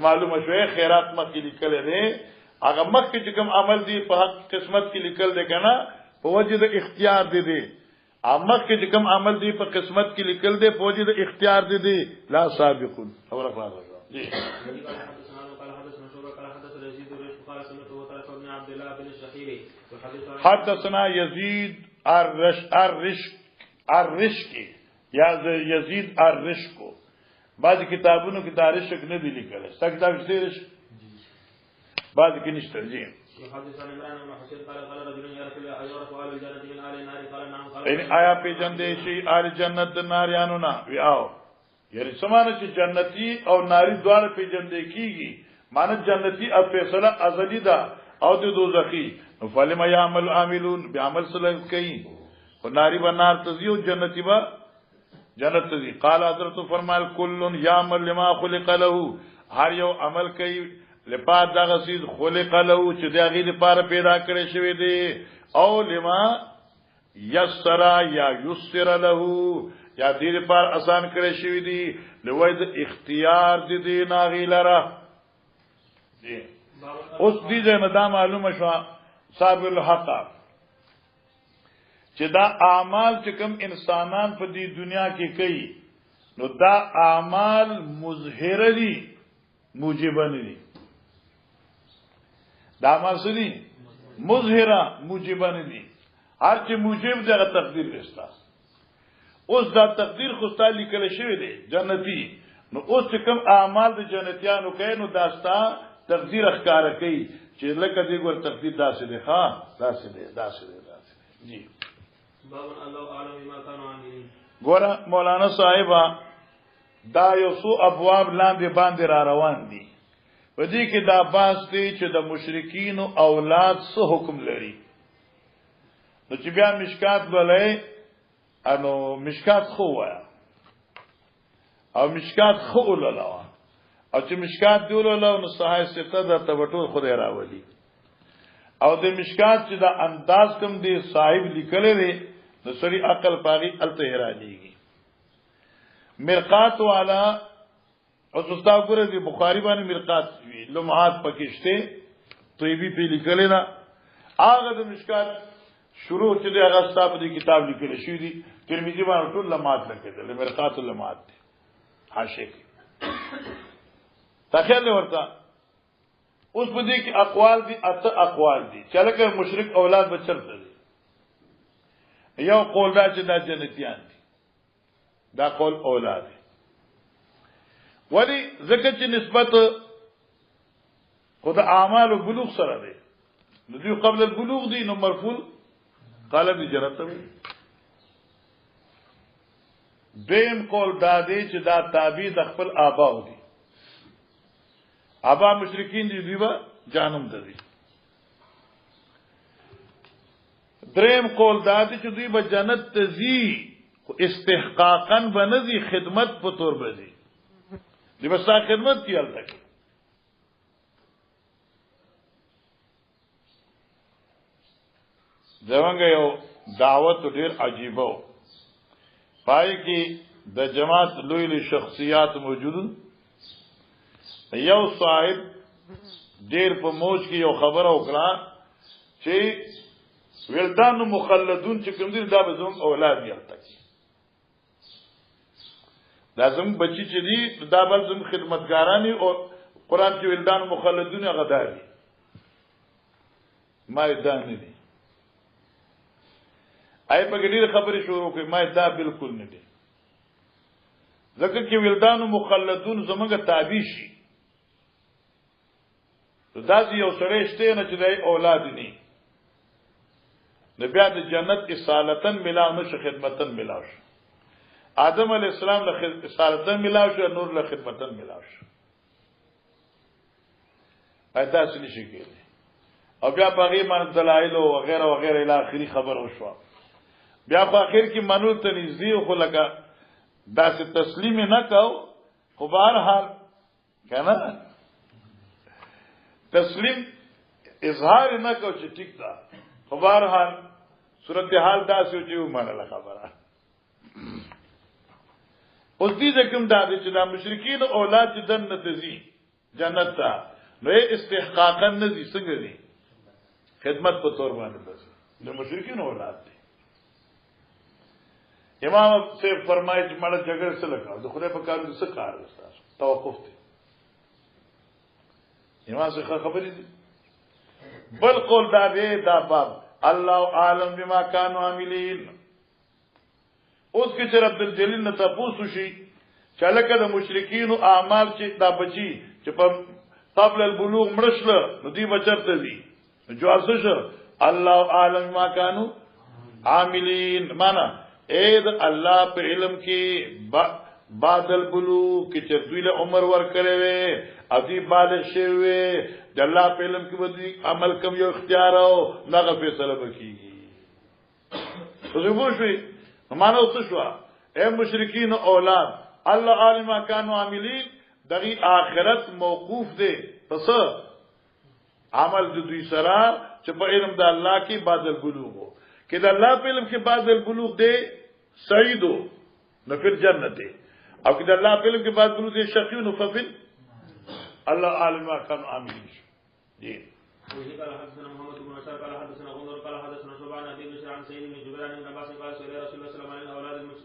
معلومه شوه خیرات مخکې لیکل دي هغه مخکې چې کوم عمل دی په حق قسمت کې لیکل دي کنه په وجه د اختیار دي مخکې چې کوم عمل دی په قسمت کې لیکل دي په وجه د اختیار دي لا سابقون خبره خلاصه جی حدثنا يزيد الرشقي یا یزید الرشقو بعض کتابونو کې تاریخ نه دی لیکل څه کتاب شته بعض کې نشته جی ان آیا په جندې شي آل جنت ناریانو نا وی آو یعنی سمانه چې جنتی او ناری دواړه په جندې کیږي معنی جنتی او فیصله ازلی ده او د دوزخی فلما يعمل عاملون بعمل سلک کوي او ناری بنار تزیو جنتی با جنت تزی. قال حضرت فرمایل کل یعمل لما خلق له، هر یو عمل کوي لپاره دغه چیز خلق له چې دغه لپاره پیدا کړی شوی دی، او لما یسر یا یسر له یا دې لپاره آسان کړی شوی دی، لوی د اختیار دې ناغي لره. اوس دې نه دا معلومه شو صاحب الحق چې دا اعمال چې کوم انسانان په دې دنیا کې کوي نو دا اعمال مظهره دي موجبه نه دي. دا اعمال څه دي؟ مظهره موجبه نه دي. هر چې موجب دغه تقدیر رستا. اوس دا تقدیر خو ستاسو لیکل شوی دی جنتی، نو اوس چې کوم اعمال د جنتیانو کوي نو داستا تقدیر اخکار کوي چې لکه دې ګور تقدیر داسې دی، ها داسې دی جی.
باب الله اعلم بما كانوا عاملين.
ګور مولانا صاحبہ دا یو څو ابواب لاندې باندې را روان دي. په دې کې دا باس دی چې د مشرکین او اولاد څه حکم لري. نو چې بیا مشکات ولای انو مشکات خو وایا او مشکات خو وللاوه او چې مشکات دی وللاو نو صحای سته د تبټول خدای راولي او د مشکات چې دا انداز کوم دی صاحب لیکلې دی نو سړي عقل پاغي التهرا دیږي. مرقات والا او سستا ګره دی بخاری باندې مرقات وی لمحات پکشته طيبي په لیکلې دا هغه د مشکات شروع چې د هغه ستاب دی کتاب لیکل شوی دی ترمذی باندې ټول لمحات لیکل مرقات اللمحات دی حاشیه کې تخیل ورته. اوس په دې کې اقوال دي، اته اقوال دي چې لکه مشرک اولاد بچرته دي. یو قول دا چې دا جنتیان دي، دا قول اولاد دي. ولی ځکه چې نسبت خود اعمال او بلوغ سره دي، نو دوی قبل البلوغ دي نو مرفوع قالب دي جنت ته. دیم قول دا دی چې دا تابع د خپل آباو دي، ابا مشرکین دی دیوا جانم دي. دریم قول دا دی چې دوی به جنت ته ځي خو استحقاقا بنځي، خدمت په تور بځي، دی بس خدمت کیال تک. زمونږ یو دعوت ډیر عجیب و، پای کې د جماعت لوی شخصیات موجود. یو صاحب ډیر په موج کې یو خبره وکړه چې ولدان مخلدون چې کوم دي دا به زموږ اولاد یې تک، دا زموږ بچی چې دي دا به زموږ خدمتګاران او قران کې ولدان مخلدون غدار دي. ما دا نه دي آی په ګډه خبرې شروع کړې، ما دا بالکل نه دي. ځکه چې ولدان مخلدون زموږ تابع شي دا یو سره شته نه چې دای اولاد نه بیا د جنت اصالتن ملاو نشه خدمتن ملاو شو. آدم علیہ السلام له اصالتن ملاو شو، نور له خدمتن ملاو شو. ایدا سني شي کېږي او بیا باغی من دلایل او وغیرہ وغیرہ الی اخری خبر وشو. بیا په اخر کې منول ته نږدې خو لکه داسې تسلیم نه کاو، خو بهر حال کنه تسلیم اظهار نه کو چې ټیک ده، خو بهر حال صورتحال داسې چې ومنله خبره. اوس دې کوم دا چې دا مشرکین اولاد چې جنت دي جنت ته نو استحقاقا نه دي، څنګه دي خدمت په تور باندې بس د مشرکین اولاد دي. امام سے فرمایي چې مړه جګړه سره لګاو د خدای په کار دې څه کار وستا توقف دي. امام سے خبرې دي. بل قول دا دی دا باب الله عالم بما كانوا عاملين. اوس کې چې عبد الجلیل نه تاسو شي چې لکه د مشرکین او اعمال چې دا بچي چې په قبل البلوغ مرشله نو دی بچرته دي جواز شو الله عالم بما كانوا عاملين. معنا اې د الله په علم کې بعد البلوغ کې چې دوی له عمر ور کړې وي او دوی بالغ شوي وي د الله په علم کې به عمل کوم یو اختیار او هغه فیصله وکړي. اوس به شوي معنا اوس شو اے مشرکین اولاد الله عالم کانوا عاملین دغه آخرت موقوف دی پس عمل د دوی سره چې په علم د الله کې بعد البلوغ کې د الله په علم کې بعد البلوغ دی سعیدو نو فی الجنت او کې د الله په علم کې بعد البلوغ دی شقیون ففل الله عالم کانوا عاملین جی.
وفي قال حدثنا محمد بن بشار قال حدثنا غندر قال حدثنا شعبان عن ابن عن سعيد بن جبير عن ابن عباس قال سئل رسول الله صلى الله عليه وسلم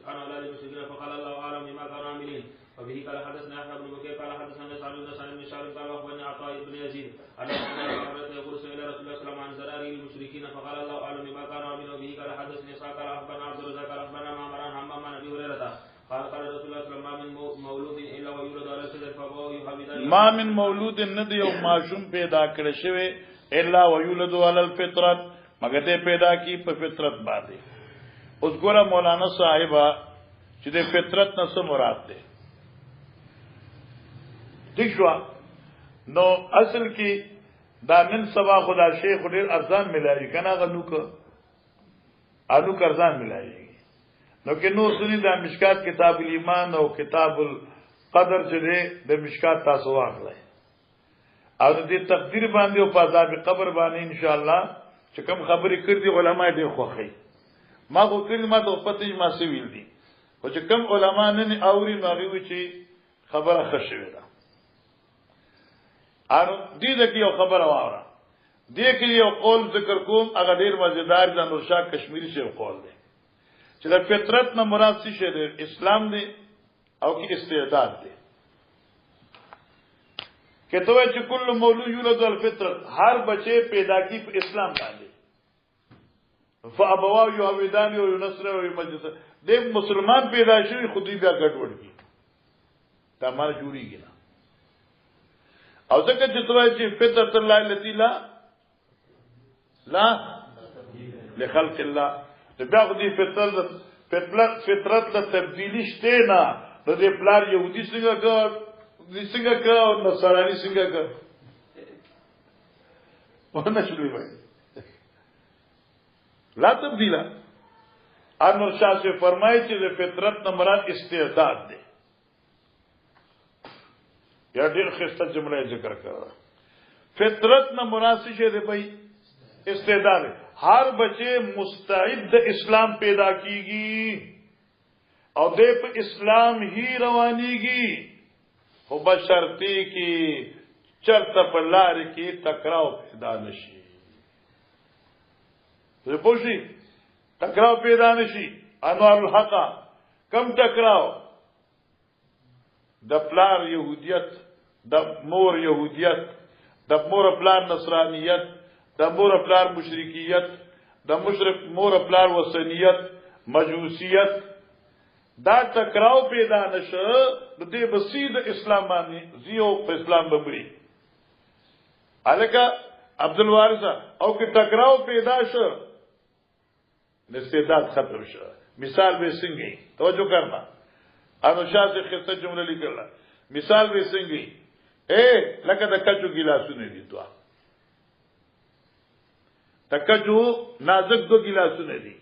عن اولاد المشركين فقال الله اعلم بما كانوا عاملين. وبه قال حدثنا يحيى بن بكير قال حدثنا سعد بن سعد بن شعب قال واخبرني عطاء بن يزيد عن يقول سئل رسول الله صلى الله عليه وسلم عن زراري المشركين فقال الله اعلم بما كانوا عاملين. وبه قال حدثني اسحاق قال اخبرنا عبد الرزاق قال اخبرنا معمر عن حمام عن ابي هريره قال قال رسول الله صلى الله عليه وسلم ما من مولود الا ويولد على الفطره فابواه يحمدان.
ما من مولود ندی او معصوم پیدا کړی شوی الا ويولد على الفطرت مگر ته پیدا کی په فطرت باندې. اوس ګوره مولانا صاحبہ چې د فطرت نه څه مراد ده ٹھیک شو نو اصل کې دا من سبا خدا شیخ ډیر ارزان ملایي کنه غنو ک انو ارزان ملایي نو کې نور سنی دا مشکات کتاب الایمان او کتاب القدر چې د مشکات تاسو واخلئ او دې تقدیر باندې او په عذاب قبر باندې ان شاء الله چې کوم خبرې کړې علماء دې خوخي ما خو کړي ما ته پته ما څه ویل دي خو چې کوم علماء نه اوري نو هغه چې خبره خښوي ده ار دې د یو خبره واوره دې کې یو قول ذکر کوم هغه ډیر مزیدار د نورشاه کشمیری شه قول دی چې د فطرت نه مراد څه شه دی اسلام دی او کې استعداد دی کہتے ہیں کہ کل مولود یولد الفطرت ہر بچے پیدا کی اسلام باندې فابواه یهودان او نصر او مجلس دې مسلمان پیدا شوی خودی بیا ګډوډ کی دا مال جوړیږي نه او ځکه چې توای چې فطرت الله التي لا لخلق الله بیا خودی فطرت له تبدیلی شته نه نو دې پلار يهودي څنګه کړ څنګه کا او نصرانی څنګه کا ونه شلوي وای لا تبدیلا انور شاه سے فرمایي چې د فطرت نه مراد استعداد دی یا ډېر خسته جمله ذکر کړه فطرت نه مراد څه دی بھائی استعداد هر بچے مستعد د اسلام پیدا کیږي او د اسلام هی روانيږي خو بشرطی کی چرته په لار کې ټکراو پیدا نشي زه پوښي ټکراو پیدا نشي انوار الحق کم ټکراو د پلار يهوديت د مور يهوديت د مور پلار نصرانيت د مور پلار مشرکیت د مشرک مور پلار وثنیت مجوسیت دا ټکراو پیدا نشه د دې بسید اسلام باندې زیو په اسلام باندې الکه عبد الوارث او کې ټکراو پیدا شو استعداد ختم شو مثال به څنګه توجه کرنا انو شاه خسته جمله لیکله مثال به څنګه لکه د کچو ګلاسونه دي دوا تکجو نازک دو ګلاسونه دي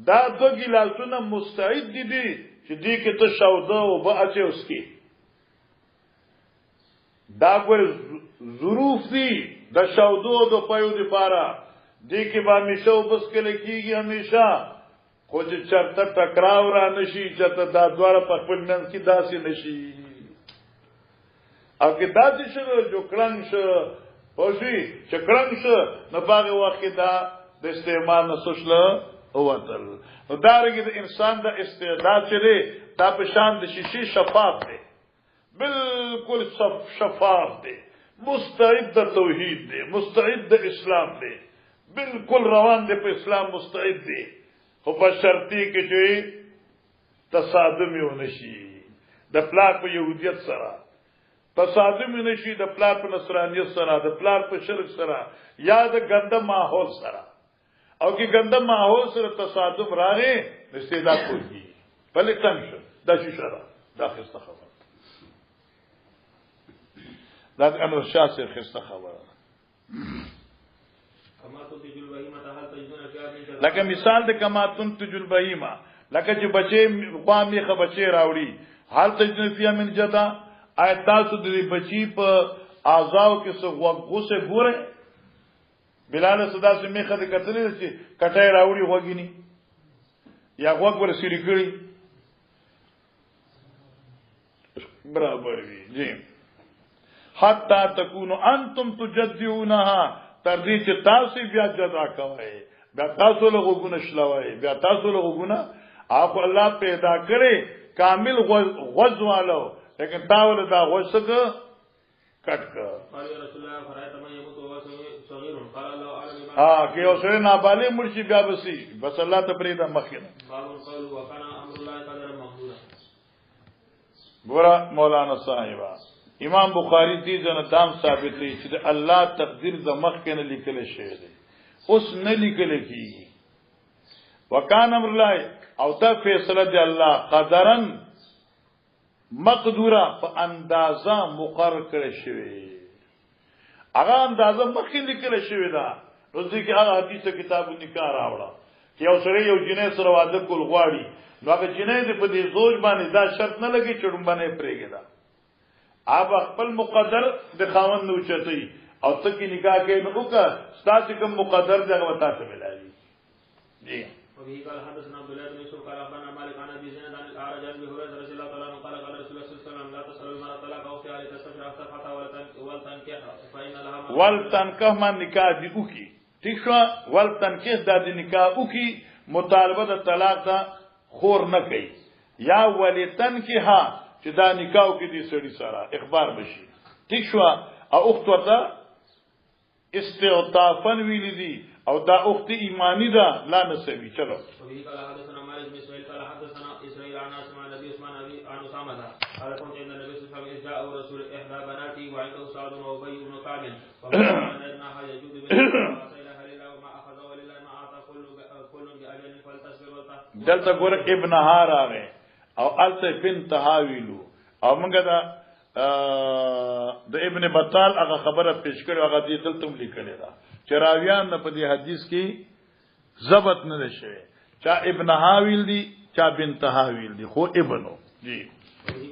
دا دو ګلاسونه مستعد دي چې دې کې ته شاوده او به اچي اوس کې دا ګور ظروف دي د شاودو د پيو دي پارا دې کې به همیشه وبس کله کېږي همیشه خو چې چرته ټکراو را نشي چرته دا دواړه په خپل منځ کې داسې نشي او کې داسې شو جو کلنګ شو پوښي چې کلنګ شو نو باغ وخت دا د استعمال نه سوشله اوتل نو دارنګه د انسان د استعداد چره دا په شان د شیشې شفاف دی بالکل شفاف دی مستعد د توحید دی مستعد د اسلام دی بالکل روان دی په اسلام مستعد دی خو په شرطی کې چې تصادم یو نشي د پلار په يهودیت سره تصادم یو نشي د پلار په نصرانیت سره د پلار په شرک سره یا د ګنده ماحول سره او کې ګنده ماحول سره تصادم راغی استعداد کوي بلې څنګه دا شي شرع دا خسته خبره دا انور شاه سے خسته خبره لکه مثال د کما تنتج البهیمه لکه چې بچي غوا میخه بچي راوړي حال تجن فی من جدا آیت تاسو د بچی په اعضاء کې څو غوسه ګوره بلال صدا سے میخه د کتلې چې کټای راوړي وګینی یا غوګ ور سری کړی برابر وی جی حتا تکونو انتم تجدعونها تر دې چې تاسو بیا جدا کوئ بیا تاسو له غوګونه شلوئ بیا تاسو له غوګونه اخو الله پیدا کړي کامل غوز والو لیکن تاول دا غوسک کټ کړ کې اوسره نابالغ مرشي بیا بسي بس الله ته پرېدا مخکنه ګور مولانا صاحب امام بخاری دې ځنه دام ثابت دی چې الله تقدیر د مخکنه لیکل شوی دی اوس نه لیکل کیږي وکان امر الله او تا فیصله دی الله قدرن مقدوره په اندازه مقرر کړی شوی هغه اندازه مخکې لیکل شوی دا نو ځکه هغه حدیثه کتاب نکاح راوړه چې یو سره یو جنې سره واده کول غواړي نو هغه جنې دې په دې زوج باندې دا شرط نه لګي چې ډومبنه پرېږي دا اب خپل مقدر د خاوند نو چتي او ته کې نکاح کې نو وکړه ستاسو کوم مقدر دغه وتا ته ملایي جی
وبه قال حدثنا عبد الله بن يوسف قال اخبرنا مالك عن ابي زيد عن الاعرج عن ابي هريره رضي الله تعالى عنه قال قال رسول الله صلى الله عليه وسلم لا تسأل المرأة طلاق اختها لتستفر اختها ولتنكح فان لها
ولتنكح من نکاح دی وکي ٹھیک شو ولتنكح د نکاح وکي مطالبه د طلاق ته خور نه کوي یا ولتنكح چې دا نکاح کې دي سړي سره اخبار بشي ٹھیک شو او اخت ورته استعطافن ویل دي او دا اخت ایمانی دا لا نسوي چلو
وبه قال حدثنا مالك بن اسماعيل قال حدثنا اسرائيل عن اسماء النبي عثمان ابي عن اسامه قال كنت عند النبي صلى الله عليه وسلم جاء رسول احدى بناتي وعنده سعد وابي بن كعب فقال انها يجود بين اله الا وما اخذ ولله ما اعطى كل باجل فلتصبر
دلته ګور ابن هار راغی او الته بنت هاویلو او موږ دا د ابن بطال هغه خبره پیش کړو هغه دې دلته لیکل دا چراویان په دې حدیث کې ضبط نه شوی چا ابن هاویل دی چا بنت هاویل دی خو ابنو جی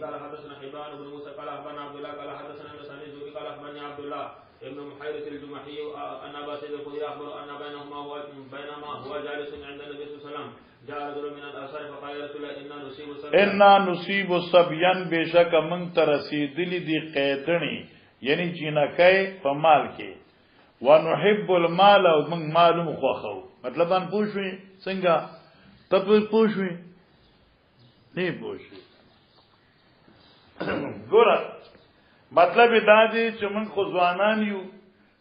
قال حدثنا حبان بن موسى قال اخبرنا عبد الله قال حدثنا مسعود الزهري قال اخبرني عبد الله ابن محيرة الجمحي ان ابا سعيد الخدري اخبر ان بينما هو جالس عند النبي صلى الله عليه وسلم جاء رجل من الانصار فقال يا رسول الله انا نصيب
صبيان بشک من ترسیدلی دی قیدنی یعنی جنکای په مال کې ونحب المال او من معلوم خوخو مطلب ان پوښوي څنګه تاسو پوښوي نه پوښوي ګور مطلب دا دی چې من خو ځوانان یو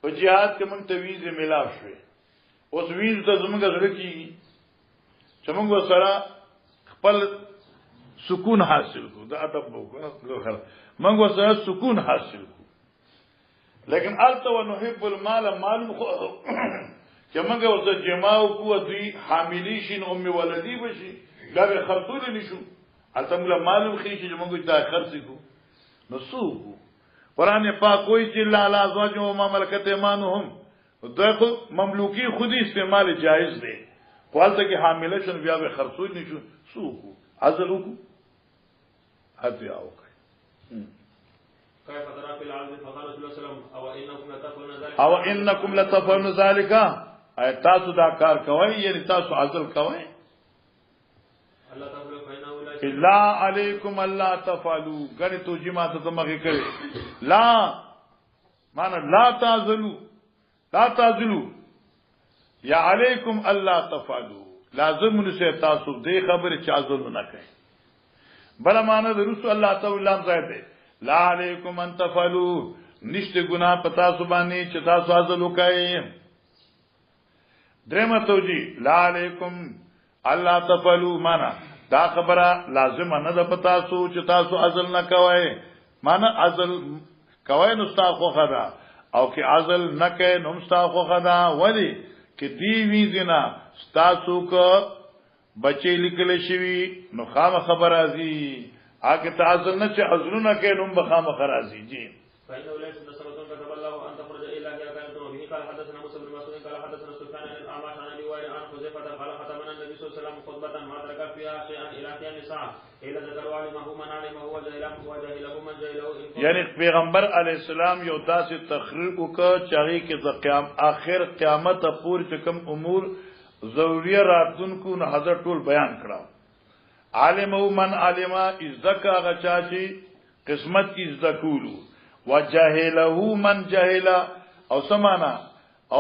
په jihad کې من تویز ملاو شوي اوس ویز ته زموږ زړه کې چې موږ سره خپل سکون حاصل کو دا ادب وکړو موږ سره سکون حاصل کو لیکن الته ونحب المال معلوم خو چې موږ ورته جماو کو دوی حاملی شین ام ولدی بشي دا به خرطول نشو الته موږ معلوم خې چې موږ دا خرڅ کو نو سو قرآن پاک کوئی چې لا لا ازواج او ما ملکت ایمانهم دغه مملوکی خودی استعمال جایز دی خپلته کې حامله شون بیا به خرڅول نشو سو عزلو کو هدي او
كيف ترى في العالم فقال رسول الله صلى الله عليه وسلم
او انكم لتفعلون ذلك اي تاسو دا کار کوي یعنی تاسو عزل کوي
الله تعالی فینا ولا
الا علیکم الله تفعلوا غنی تو جما ته دماغه کوي لا معنا لا تعزلوا یا علیکم الله تفعلوا لازم نشه تاسو دې خبره چې عزل نه کوي بل معنا د رسول الله تعالی صاحب لا علیکم ان تفعلوا نشته ګناه پتا سو باندې چې تاسو عزل وکړئ درمه توجی لا علیکم الله تفعلوا معنا دا خبره لازم نه ده پتا سو چې تاسو عزل نه کوئ معنا عزل کوئ نو تاسو خدا او کې عزل نه کوي نو تاسو خدا ولی کې دی ویزنا تاسو کو بچی لیکل شوی نو خام خبر ازي اګه تعزل نه چې حزنونه کې نوم بخام خرازي جی
فإنه ليس نسبة كتب الله أن تخرج إلا هي كانت وبه قال حدثنا موسى بن مسعود قال حدثنا سفيان عن الأعمش عن أبي وائل عن حذيفة قال ختمنا النبي صلى الله عليه وسلم خطبة ما ترك فيها شيئا إلى قيام الساعة إلا ذكر علمه من علمه وجهله من جهله.
یعنی پیغمبر علیہ السلام یو داسې تقریر وکړ چې هغه کې د آخر قیامت پورې چې کوم امور ضروریه راتونکو نه حضرت ټول بیان کړه. عالمه من علمه ازکا غچا چې قسمت کی ذکولو وجهله من جهل او سمانا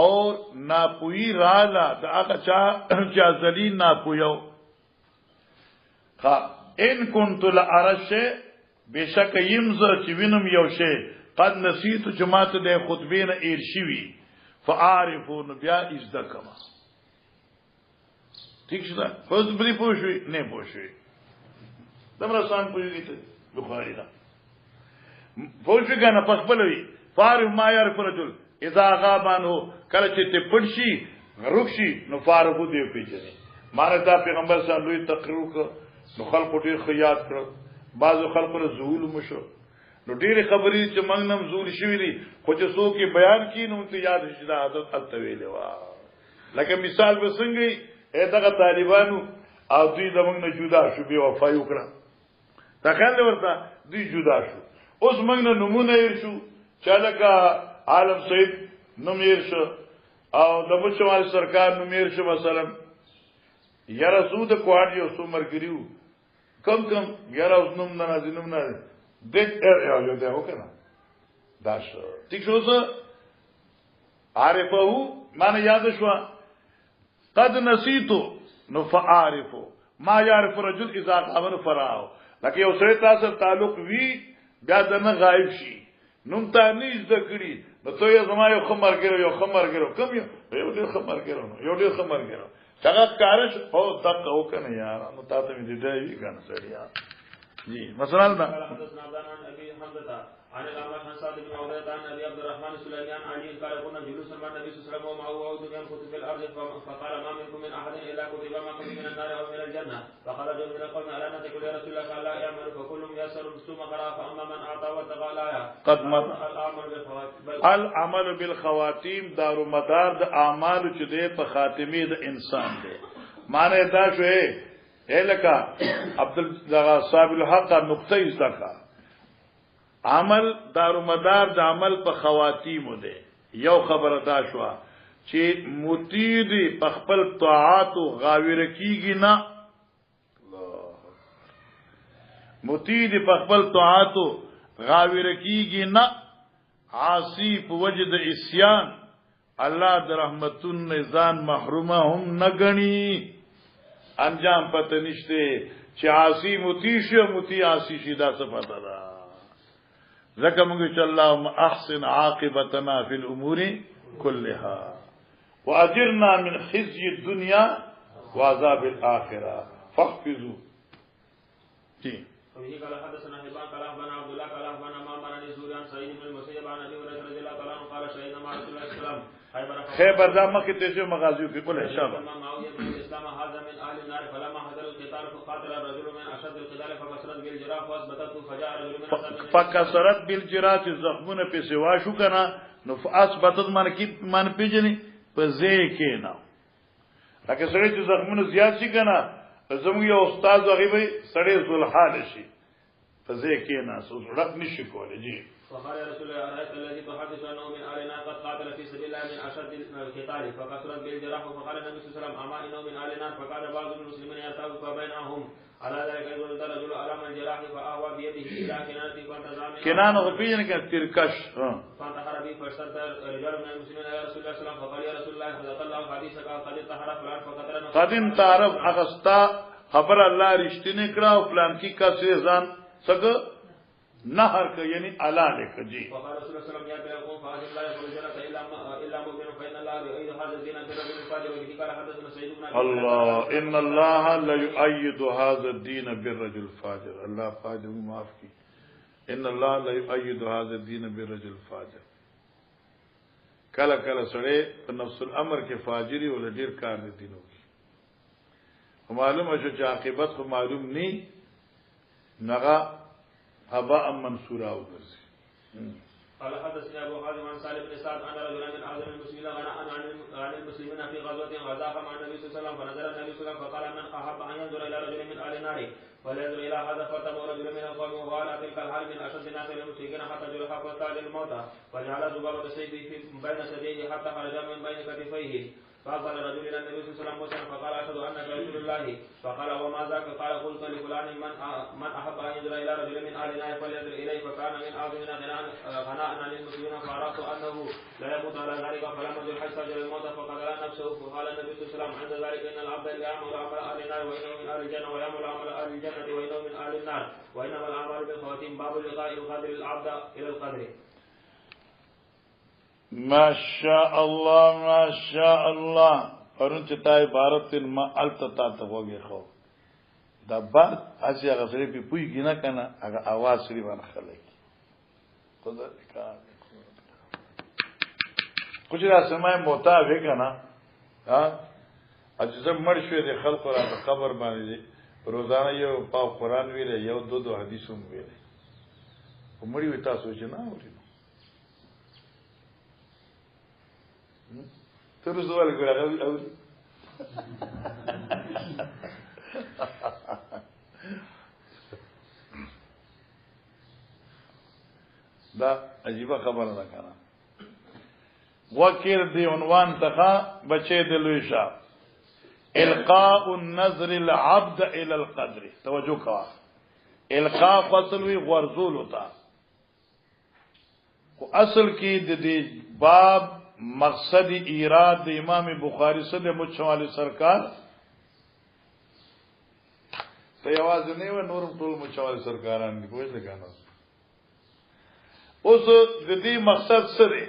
اور ناپوئی رالا دا آقا چا ذلیل ناپویو ان کنتو لعرش بشک یمز چوینم یوشه قد نسیتو جماعت دے خطبین ایرشیوی فعارفون بیا ازدکما ٹھیک شدہ خود بری پوشوی نہیں پوشوی دم رسان پوشوی گی بخاری دا پوشوی گانا پخبلوی فارف ما یعرف رجل اذا غابان ہو کله چې ته پړشي غروښي نو فارغو دی پیژني ماره دا پیغمبر صلی الله علیه وسلم تقریر کو نو خلق ډیر خیات کړ بعضو خلق له زول مشو نو ډیر خبرې چې موږ نم زول شوی دي خو چې څوک بیان کین نو ته یاد شي دا حضرت التویل وا لکه مثال وسنګي دغه طالبانو او دوی زمونږ نه جدا شو بیا وفای وکړه تخیل ورته دوی جدا شو اوس موږ نه نمونه یې شو چالکه عالم سید نمیر شو او د مشوال سرکار نمیر شو مثلا یا رسول د کوړ یو څومره کړیو کم کم یا اوس نوم نه نازینم نه دې یو دا وکړه دا شو ٹھیک شو زه عارفه معنی یاد شو قد نسیتو نو فعارفو ما یعرف رجل اذا قامن فراو لکه یو سره تاسو تعلق وی بیا دنه غایب شي نوم ته نه ذکرې نو ته یې زما یو خمرګرو کوم یو ډېر خمرګرو څنګه کارش او تک او کنه یار نو تاسو دې دی کنه سړیا جی مثلا دا عن الأعمش عن سعد بن عبيدة عن أبي عبد الرحمن سليمان علي قال كنا جلوسا مع النبي صلى الله عليه وسلم ومعه وعود ينفث في الأرض فقال ما منكم من أحد إلا كتب معكم من النار أو من الجنة فقال رجل من القوم ألا نتقل يا رسول الله قال لا يعمل فكل يسر ثم قرأ فأما من أعطى واتقى الآية قد العمل بالخواتيم دار مدار د اعمال چې د خاتمه د انسان دی معنی دا شوې لکه عبد صاحب الحق نقطه ذکر عمل دارو مدار د عمل په خواتیمو دی یو خبره دا شو چې متیدی په خپل طاعات او غاویر کیږي نه متیدی په خپل طاعات او غاویر کیږي نه عاصی په وجد عصیان الله د رحمتون نزان محرومه هم نه غني انجام پته نشته چې عاصی متی شي متی عاصی شي دا څه پته ده ذکر منگو چا اللہم احسن عاقبتنا فی الامور کلها واجرنا من خزی الدنیا وعذاب الاخرہ فاحفظو جی
وبه قال حدثنا حبان قال اخبرنا عبد الله قال اخبرنا معمر عن الزهري عن سعيد بن المسيب عن ابي هريره رضي الله تعالى عنه قال شهدنا مع رسول الله صلى الله عليه وسلم
خیبر دا مکه تیجو مغازیو کې کول حساب
معاويه بن الاسلام هذا من اهل النار فلما حضر القتال فقاتل الرجل من اشد القتال فكسرت بالجراح واثبتته فجاء رجل من
فكسرت بالجراح زخمونه په سوا شو کنه نو اثبتت من پیجنی په ځای کې نه لکه سړی چې زخمونه زیات شي کنه زموږ یو استاد غیبی سړی ذل حال شي په ځای کې نه سو رب نشي کولای جی
وقال يا رسول الله أرأيت الذي تحدث أنه من آلنا قد قاتل في سبيل الله من أشد القتال فكسرت بالجراح فقال النبي صلى الله عليه وسلم أما إنه من آلنا فقال بعض المسلمين يرتاب فبينهم على ذلك يقول الرجل ألم الجراح فأهوى بيده إلى كنانته فانتزع
كنانه في جنك تركش
فانتحر به فاشتد رجال من المسلمين يا رسول الله صلى الله عليه وسلم فقال يا رسول الله صدق الله حديثك قد انتحر فلان فقتلنا
قدم تعرف أخستا خبر الله رشتنی کړه او فلان کی کا ځان څنګه نهر ک یعنی اعلی لیک جی
وقال رسول الله صلی الله علیه وسلم فاجر لا يقول جنة الا مؤمن فإن الله يؤيد هذا الدين بالرجل الفاجر وبه قال حدثنا سعيد بن
الله ان الله لا يؤيد هذا الدين بالرجل الفاجر الله فاجر معاف کی ان الله لا يؤيد هذا الدين بالرجل الفاجر کله کله سره په نفس الامر کې فاجری ول ډیر کار نه دینو معلومه شو چې عاقبت خو معلوم نه نغا هباء منصورا وګرځي.
قال حدثني ابو حازم عن سالم بن سعد ان رجلا من اعظم المسلمين غنى عن المسلمين في غزوه غزاها مع النبي صلى الله عليه وسلم فنزل النبي صلى الله عليه وسلم فقال من احب ان ينظر الى رجل من اهل النار ولينظر الى هذا فتبع رجل من القوم وهو على تلك الحال من اشد الناس المشركين حتى جرح فاستعجل الموت وجعل ذبابه سيفه بين ثدييه حتى خرج من بين كتفيه فقال رجل الى النبي صلى الله عليه وسلم مسلم فقال اشهد انك رسول الله فقال وما ذاك قال قلت لفلان من احب ان ينظر الى رجل من اهل النار فلينظر اليه فكان من اعظمنا غناء عن المسلمين فعرفت انه لا يموت على ذلك فلما جرح استعجل الموت فقتل نفسه فقال النبي صلى الله عليه وسلم عند ذلك ان العبد لا يعمل عمل اهل النار وانه من اهل الجنه ويعمل عمل اهل الجنه وانه من اهل النار وانما الاعمال بالخواتيم باب لقاء القدر العبد الى القدر.
ما شاء الله ما شاء الله. پرون چې تا عبارت ما التتا ته وګي خو دا بعد اسیا غسری په پوی کې نه کنه هغه आवाज سری باندې خلک خدا کا کچھ را سمای موتا وکنا ها اجزم مړ شوې د خلکو را قبر باندې روزانه یو پاو قران ویل یو دو حدیثوم ویل مړی وي تاسو چې نه اوري تر زوال ګره او دا عجیبه خبره ده کنه وکیر دی عنوان تخا بچے دلوی شاه القاء النظر العبد الى القدر. توجه کوا القاء فصل وی غرزول ہوتا کو اصل کی د دې باب مقصد ایراد د امام بخاری صلی الله علیه سرکار ته आवाज نه و نورم ټول مچوال سرکاران دی پوهیږئ کنه. اوس د دې مقصد سره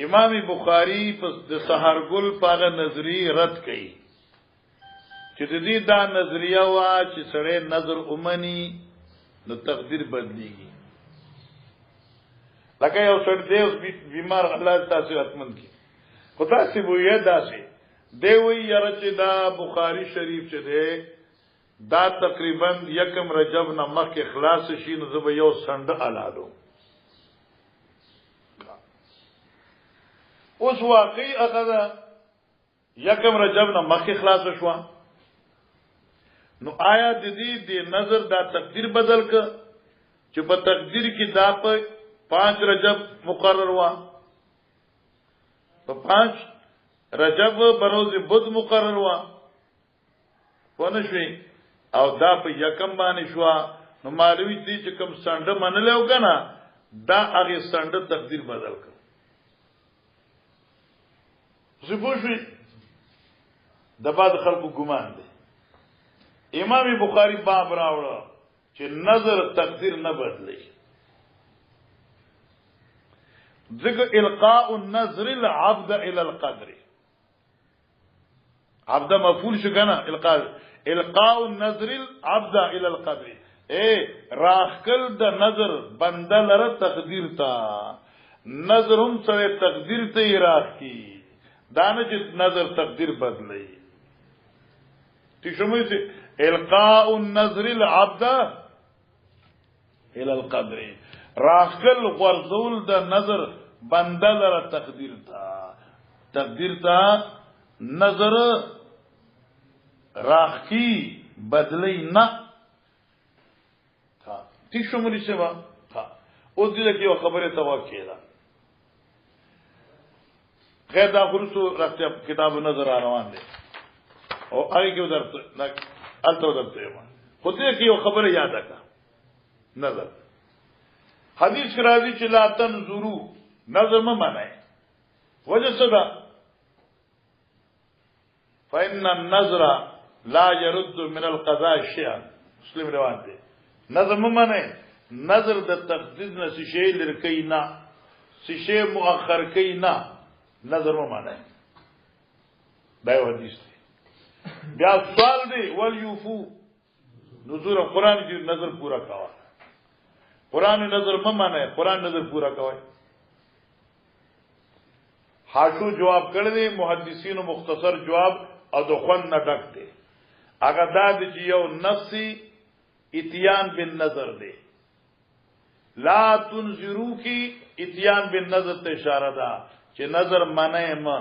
امام بخاری پس د سحرګل پاغه نظری رد کړي چې د دې دا نظریه وا چې سره نظر اومني نو تقدیر بدلیږي. لکه یو سړی دی بیمار الله تاسو اتمن کی خدا سی وې داسې دی وی یاره چې دا بخاری شریف چې دی دا تقریبا یکم رجب نه مخکې خلاص شي نو زه به یو سند الادو. اوس واقعي هغه یکم رجب نه مخکې خلاص شو نو آیا د دې د نظر دا تقدیر بدل ک چې په تقدیر کې دا په 5 رجب مقرر وا په 5 رجب بروز بدھ مقرر وا ونشوي او دا په یکم باندې شو نو مالوی دې چې کوم سند منلو کنه دا هغه سند تقدیر بدل ک زبوشي د بعد خلکو ګمان دي. امام بخاری باب راوړه چې نظر تقدیر نه بدلی ذکر القاء النظر العبد الى القدر. عبد مفعول شو کنه القاء النظر العبد الى القدر راخل د نظر بنده لره تقدیر تا نظر هم سره تقدیر ته راخ کی دانه چې نظر تقدیر بدلی تشمه سي القاء النظر العبد الى القدر راخل غرزول د نظر بنده لره تقدیر تا نظر راخی بدلی نه تا تشمه سي وا اوس دې کې یو خبره توقع ده غیر دا خرسو رفته کتاب نظر روان دي او هغه کې درته الته درته ما خو دې کې یو خبره یاد کا نظر حدیث کې راځي چې لا تنظروا نظر ما معنی وجه څه ده فإن النظر لا يرد من القضاء شيئا مسلم روان دي نظر ما معنی نظر د تقدیر نه شي لرکې نه شي مؤخر کې نه نظر ما معنی دا یو حدیث دی. بیا سوال دی ولیوفو نظر قرآن کی نظر پورا کوا قرآن نظر ما معنی قرآن نظر پورا کوا. حاشو جواب کړی دی محدثینو مختصر جواب او د خوان نه ډک دی هغه دا چې یو نفسي اتیان بالنظر دی لا تنظرو کی اتیان بالنظر ته اشاره ده چې نظر منه ما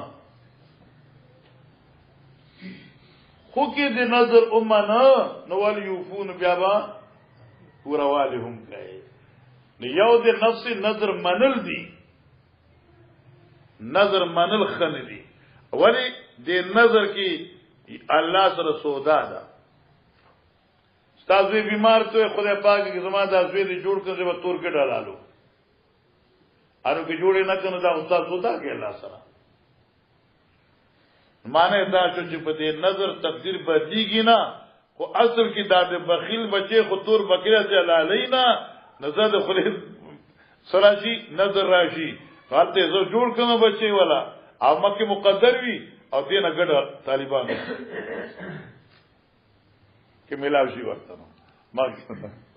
خو کې د نظر امنه نو ول یوفون بیا با پورواله هم کوي نو یو د نفس نظر منل دی نظر منل خن دی ولی د نظر کې الله سره سودا ده تاسو بیمار ته خدای پاک کی زما د ازوی دی جوړ کړي و تور کې ډالالو ارو کې جوړې نه کنه دا استاد سودا کې الله سره معنی دا چې په دې نظر تقدیر بدلیږي نه خو اصل کې دا د بخیل بچي خو تور بکره جلالینا نظر د خلیل سراشی نظر راشي حالته زو جوړ کړم بچي والا او مکه مقدر وی او دې نه ګډ طالبان کې ملاوي شي ورته ما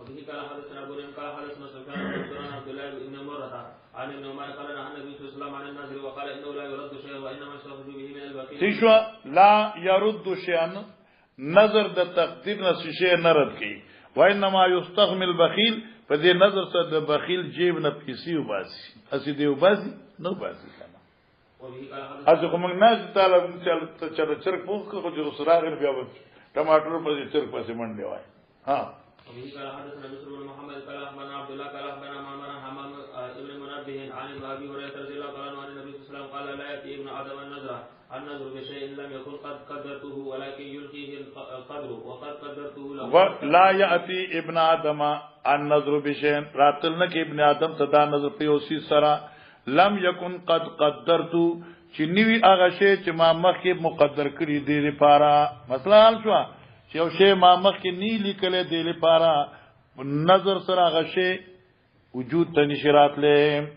وبه قال حدثنا ابو قال حدثنا سفيان بن عبد الله بن مرة عن ابن عمر قال عن النبي صلى الله عليه وسلم عن الناظر وقال انه لا يرد شيئا وانما يستخرج به من البخيل
تشوا لا يرد شيئا نظر د تقدیر نه شي نه رد کی وانما يستغمل البخيل په دې نظر سره د بخیل جیب نه پیسې وباسي اسی دی وباسي نو باسي کنه از کوم نه تعالی چې چرګ پوخ کو جو سراغ بیا ټماټر په دې چرګ پسې منډه وای ها
وبه قال حدثنا بشر بن محمد قال اخبرنا عبد الله قال اخبرنا معمر حمام ابن منبه عن ابي هريره رضي الله عنه عن النبي صلى الله عليه وسلم قال لا ياتي ابن ادم النظر بشيء لم يكن قد قدرته ولكن يلقيه القدر وقد قدرته له
لا ياتي ابن ادم النظر بشيء راتل نه کې ابن ادم تدا نظر په اوسې سره لم يكن قد قدرته چې نیوی هغه شی چې ما مخکې مقدر کړی دی لپاره مثلا شو چې یو شی ما مخکې نی لیکلې دی لپاره نظر سره هغه شی وجود ته نشرات له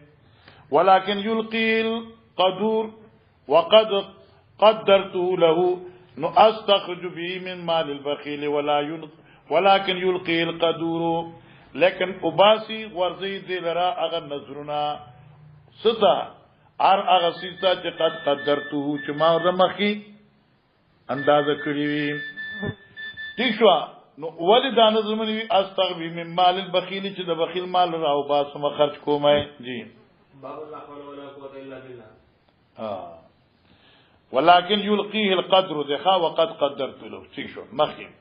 ولكن يلقي القدور وقد قدرته له نو استخرج به من مال البخيل ولكن يلقي القدور لیکن اباسی ورزی دی لرا اغا نظرنا صدا ار اغا سیستا چه قد قدرته چه ما رمخی اندازه کری وی ٹھیک شوا نو ولی دا نظر منی وی استغبی من مال البخیلی چه دا بخیل مال را او باسم خرچ کو میں جی
باب لا حول ولا قوة الا بالله
ولكن يلقيه القدر ذخا وقد قدرت له ٹھیک شو مخیم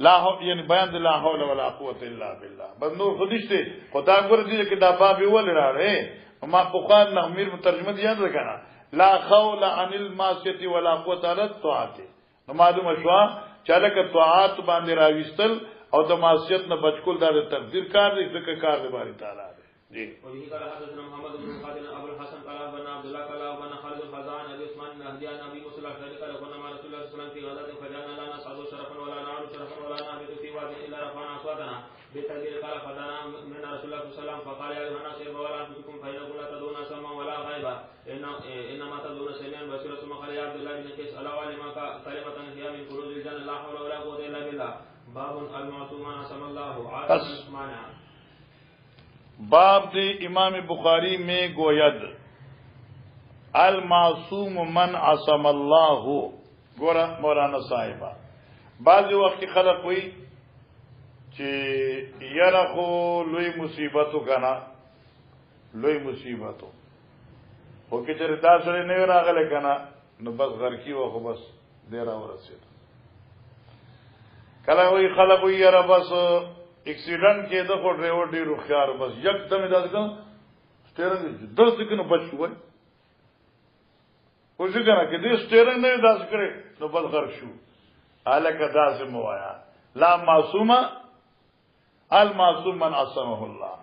لا یعنی بیان د لا حول ولا قوه الا بالله بس نور خودشته خدا ګور دي چې دا باب ول راړې ما بخار نه امیر مترجمه یاد وکړه لا خول عن المعصيه ولا قوه الا الطاعه نو معلومه شو چې لکه طاعت باندې راويستل او د معصیت نه بچکول دا تقدیر کار دی ځکه کار دی باری تعالی دی
وبه قال حدثنا محمد بن قادر ابو الحسن قال بن عبد الله قال بن خالد الخزان ابي عثمان بن هدي عن ابي موسى الاشعري قال كنا مع رسول الله صلى الله عليه وسلم في غزوه فجاءنا لا نصعد شرفا ولا نعود شرفا ولا نهبط في واد الا رفعنا اصواتنا بالتكبير قال فدنا من رسول الله صلى الله عليه وسلم فقال يا ايها الناس اربوا على انفسكم فانكم لا تدعون سمعا ولا غيبا انما تدعون سميعا بصيرا ثم قال يا عبد الله بن قيس الا علم كلمه هي من فروج الجنه لا حول ولا قوه الا بالله باب المعصوم عصم الله عاصم مانع
باب دی امام بخاری میں گوید المعصوم من عصم اللہ گورا مولانا صاحبہ بعض وقت خلق ہوئی چی یرخو لوی مصیبتو کنا لوی مصیبتو ہو که چر دا سره نوی راغلے کنا نو بس غرکی وخو بس دیرا ورسید کلا ہوئی خلق ہوئی یرا بس ایکسیډنټ کې د خو ډرایور ډیرو خيار بس یک دمه داس کوم سټیرنګ درس کنه بچ وای او څنګه کې دې سټیرنګ نه داس کړي نو بل غر شو الک داس موایا لا معصومه المعصوم من عصمه الله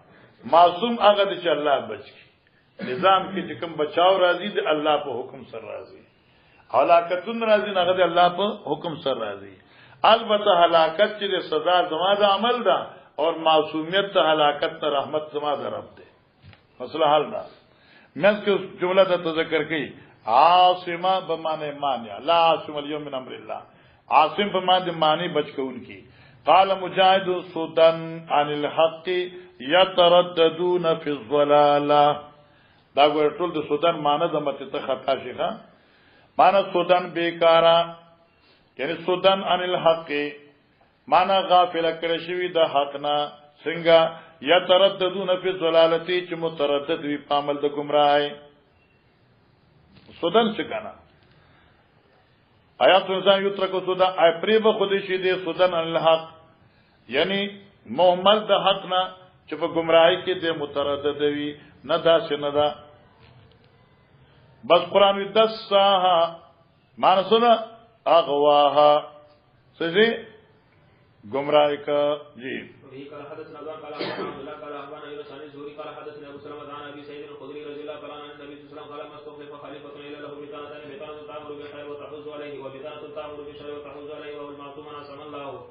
معصوم هغه چې الله بچ کی نظام کې چې کوم بچاو راځي د الله په حکم سره راځي هلاکتون راځي هغه د الله په حکم سره راځي البته هلاکت چې سزا زما د عمل ده اور معصومیت ته هلاکت ته رحمت زما د رب ده مسله حل ده مې څه جمله ته تذکر کړي عاصمه بمانه مانیا لا عاصم اليوم من امر الله عاصم بمانه معنی بچ کون کی قال مجاهد سودن عن الحق يترددون في الضلال دا ګور ټول د سودن معنی د مته ته خطا شيخه معنی سودن بیکارا یعنی سودن عن الحق معنا غافل کړی شوی د حق نه څنګه یترددون فی الضلالتی چې متردد وي په عمل د گمراهی سودن څه کنه آیات انسان یترکو سودن ای پریب خودی شي دی سودن عن الحق یعنی محمل د حق نه چې په گمراهی کې د متردد وي نه دا څنګه دا بس قرآن وی دساها مانسونا اغواها سجی گمراہی کا جی
وفي قال حدثنا ابن قال عبد الله قال اخبرنا يونس عن الزهري قال حدثنا ابو سلمة عن ابي سعيد الخدري رضي الله تعالى عنه عن النبي صلى الله عليه وسلم قال ما استخلف خليفة الا له بطانتان بطانة تأمر بالخير وتحوز عليه وبطانة تأمر بالشر وتحوز عليه وهو المعصوم عن سمى الله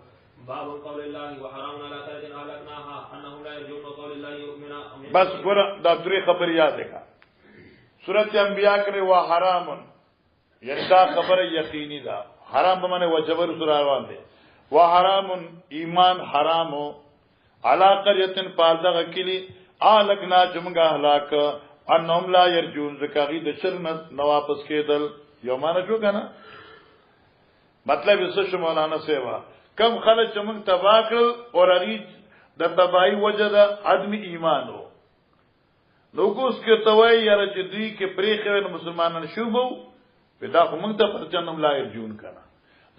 باب قول الله وحرام على قرية اهلكناها انهم لا يرجون قول الله يؤمن
بس ګور دا درې خبر یاد کړه سورۃ انبیاء کرے وا حرام یعنی دا خبر یقینی دا حرام به معنی وجبر سورہ روان دي وا حرام ایمان حرامو علا قرية پالدا غکلی الکنا جمغا هلاک انهم لا يرجون زکاغي د شر نه واپس کېدل یو معنی شو کنه مطلب یې څه مولانا سیوا کم خلک چې موږ تباہ کړ او اړیج د تباہی وجه د عدم ایمانو لوګوس کې توای یاره چې دوی کې پریخوي مسلمانان شوبو پیدا خو موږ ته پر جنم لا يرجون کنه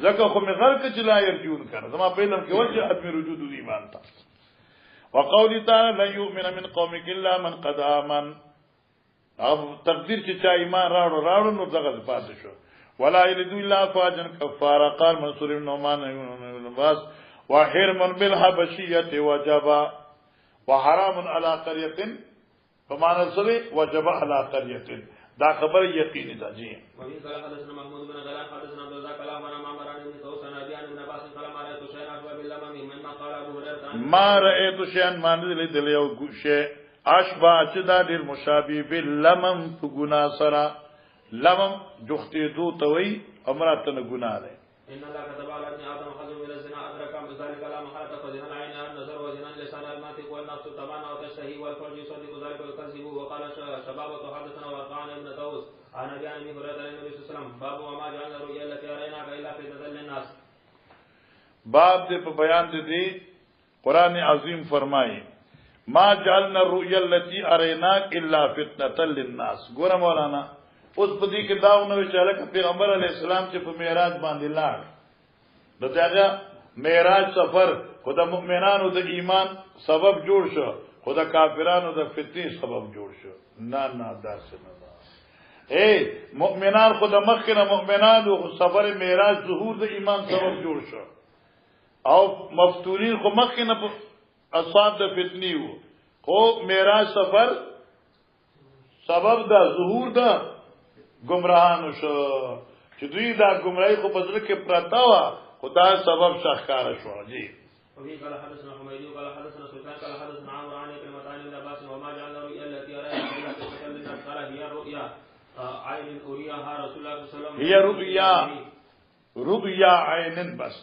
ځکه خو موږ غر کې لا يرجون کنه زما په علم کې وجه عدم رجود ایمان تا وقول تعالی لا يؤمن من قومك الا من قد امن او تقدیر چې چا ایمان راوړو نو دغه پاتې شو ولا يلد الا فاجن كفار قال منصور بن نعمان بن باس وحرم بالحبشيه وجبا وحرام على قريه فمعنى سوي وجب على قريه دا خبر یقینی دا جی
ومن قال حدثنا محمود بن غلان حدثنا عبد الرزاق قال اخبرنا معمر عن ابن طاووس عن ابي بن عباس قال ما رايت شيئا اشبه باللمم مما قال ابو هريره
ما رايت شيئا مانذ دل یو شی اشبه چې دا ډیر مشابه باللمم په ګنا سره لمم جختي دو توي امراتن ګنا ده
ان الله كتب على ابن ادم حظ من الزنا ادرك بذلك لا محاله فزنا العين النظر وزنا اللسان الماتق والنفس تمنى وتشتهي والفرج يصدق ذلك ويكذب وقال شبابه حدثنا وقال ابن طاووس عن ابي هريره عن النبي صلى الله عليه وسلم باب وما جعلنا الرؤيا التي اريناك الا فتنه للناس
باب دې په بیان دي قران عظیم فرمایي ما جعلنا الرؤيا التي اريناك الا فتنه للناس ګور مولانا اوس په دې کې داونه وچاله پیغمبر علی السلام چې په معراج باندې لاړ دغه معراج سفر خدای مؤمنانو د ایمان سبب جوړ شو خدای کافرانو د فتنې سبب جوړ شو نه داسې نه اے مؤمنان خدای مخکنه مؤمنانو سفر معراج ظهور د ایمان سبب جوړ شو او مفتونین خو مخکنه اصحاب د فتنې وو خو معراج سفر سبب د ظهور د گمراهانو شو چې دوی دا گمراهی خو په ځل کې پراته وا خدا سبب شاکار شو جی
وفي قال حدثنا حميد قال حدثنا سفيان قال حدثنا عمرو عن ابن متان بن عباس وما جعلنا الرؤيا التي أريناك إلا فتنة للناس قال هي رؤيا عين أريها رسول الله صلى الله عليه وسلم
هي رؤيا عين بس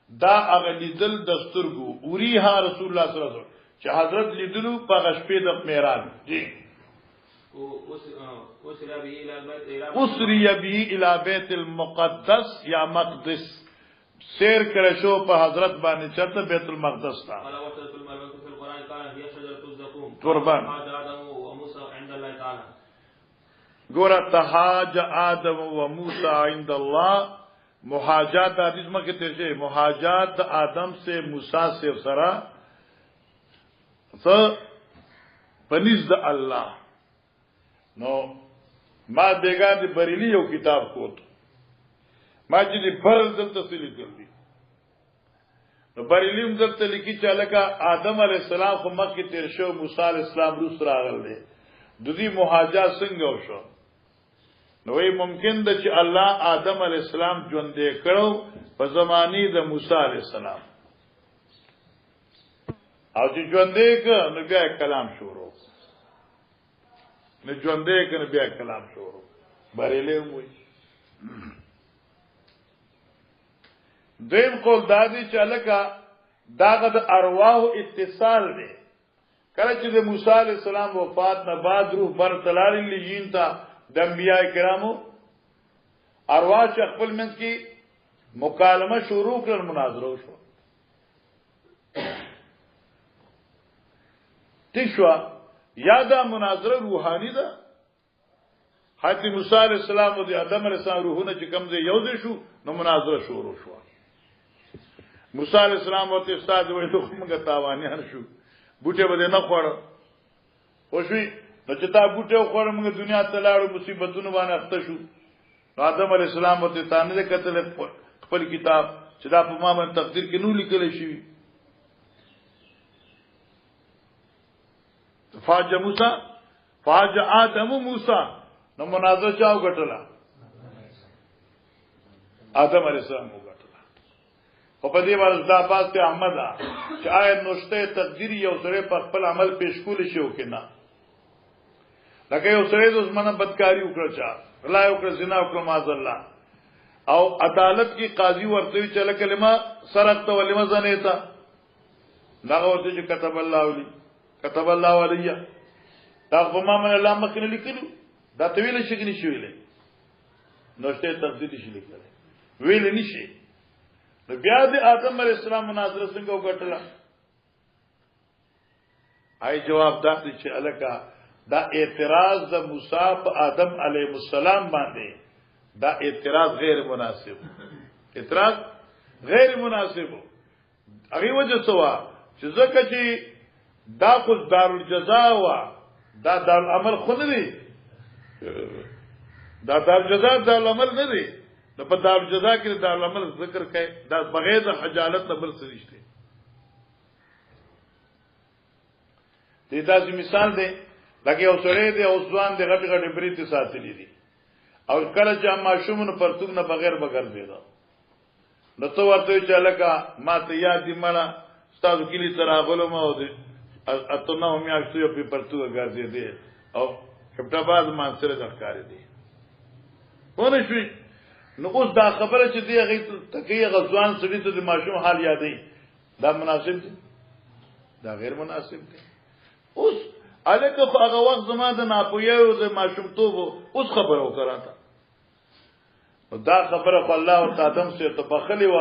دا اغلیدل دسترګو اریها رسول الله صلی الله علیه وسلم چې حضرت لیدلو په غشپې د معراج جی اسری به الى بیت المقدس یا مقدس سیر کړه شو په حضرت باندې چرته بیت المقدس تا قربان ګور تحاج آدم و موسی عند الله محاجات حدیث مکه تیر شي محاجات آدم سے موسی سے سره څ پنځ د الله نو ما بیگان دی بریلی یو کتاب کوت ما چې دی فرض دلته سلی کړی نو بریلیم دلته لیکي چې لکه آدم علی السلام خو مکه تیر شو موسی علی السلام روس راغل دی د دې مهاجر څنګه وشو نو وی ممکن ده چې الله آدم علی السلام ژوندې کړو په زمانی د موسی علی السلام او چې ژوندې کړ نو بیا کلام شروع نو ژوندې کړ بیا کلام شروع بریلی وای دیم قول دادی چې لکه داغه د ارواح اتصال دی کله چې د موسی علی السلام وفات نه بعد روح بر تلال لیجین تا د انبیاء کرامو ارواح خپل منځ کې مکالمه شروع کړل مناظره وشو تشوا یا دا مناظره روحانی ده حضرت موسی علیہ السلام او آدم علیہ السلام روحونه چې کوم ځای یو ځای شو نو مناظره شروع شو موسی علیہ السلام او استاد وایي ته موږ تاوانیان شو بوټه بده نه خوړ خوشوي نو چې تا بوټه خوړ موږ دنیا ته لاړو مصیبتونو باندې اخته شو آدم علیہ السلام او ته تانه کتل خپل کتاب چې دا په ما باندې تقدیر کې نو لیکل شي فاج موسی فاج آدم موسی نو مناظره چاو غټلا آدم علیہ السلام وغټلا په دې باندې دا باز ته احمد چې آیت نوشته تقدیر یو سره په خپل عمل پیش کول شي او کنه لکه یو سره د زمانه بدکاری وکړه چا الله وکړه زنا وکړه ماذ الله او عدالت کی قاضی ورته چې کلمه سرقت ولما زنیتا دا ورته چې كتب الله علیه دا په ما من الله مخنه لیکلو دا طویل شي کې نشي ویلې نوشته تقدیر شي لیکل ویل نشي نو بیا د آدم علیہ السلام مناظره څنګه وکړه آی جواب دا چې الکا دا اعتراض د موسی په آدم علیہ السلام باندې دا اعتراض غیر مناسب اعتراض غیر مناسب هغه وجه سوا چې ځکه چې دا خو دارالجزاء وا دا دارالعمل خو نه دی دا دارالجزاء دارالعمل نه دی نو په دارالجزاء کې دارالعمل ذکر کوي دا بغیر د حجالت نه بل څه نشته دې داسې مثال دی لکه یو سړی دی او ځوان دی غټ غټ بریتي ساتلی دي او کله چې ماشومونو پرتوګ نه بغیر دی دا نو ته ورته چې لکه ما ته یاد دی مړه ستاسو کلی تر غلم او دې اته نو مې اښتو په پرتوګ غازي دی او کپټا باز ما سره ځکاري دي ونه شي نو اوس دا خبره چې دی هغه تکي غزوان سړي ته د ماشوم حال یادې دا مناسب دی دا غیر مناسب دی اوس الکه هغه وخت زما د ناپویو د ماشوم توبو اوس خبره وکړه دا خبره خو الله او آدم سره تبخلی و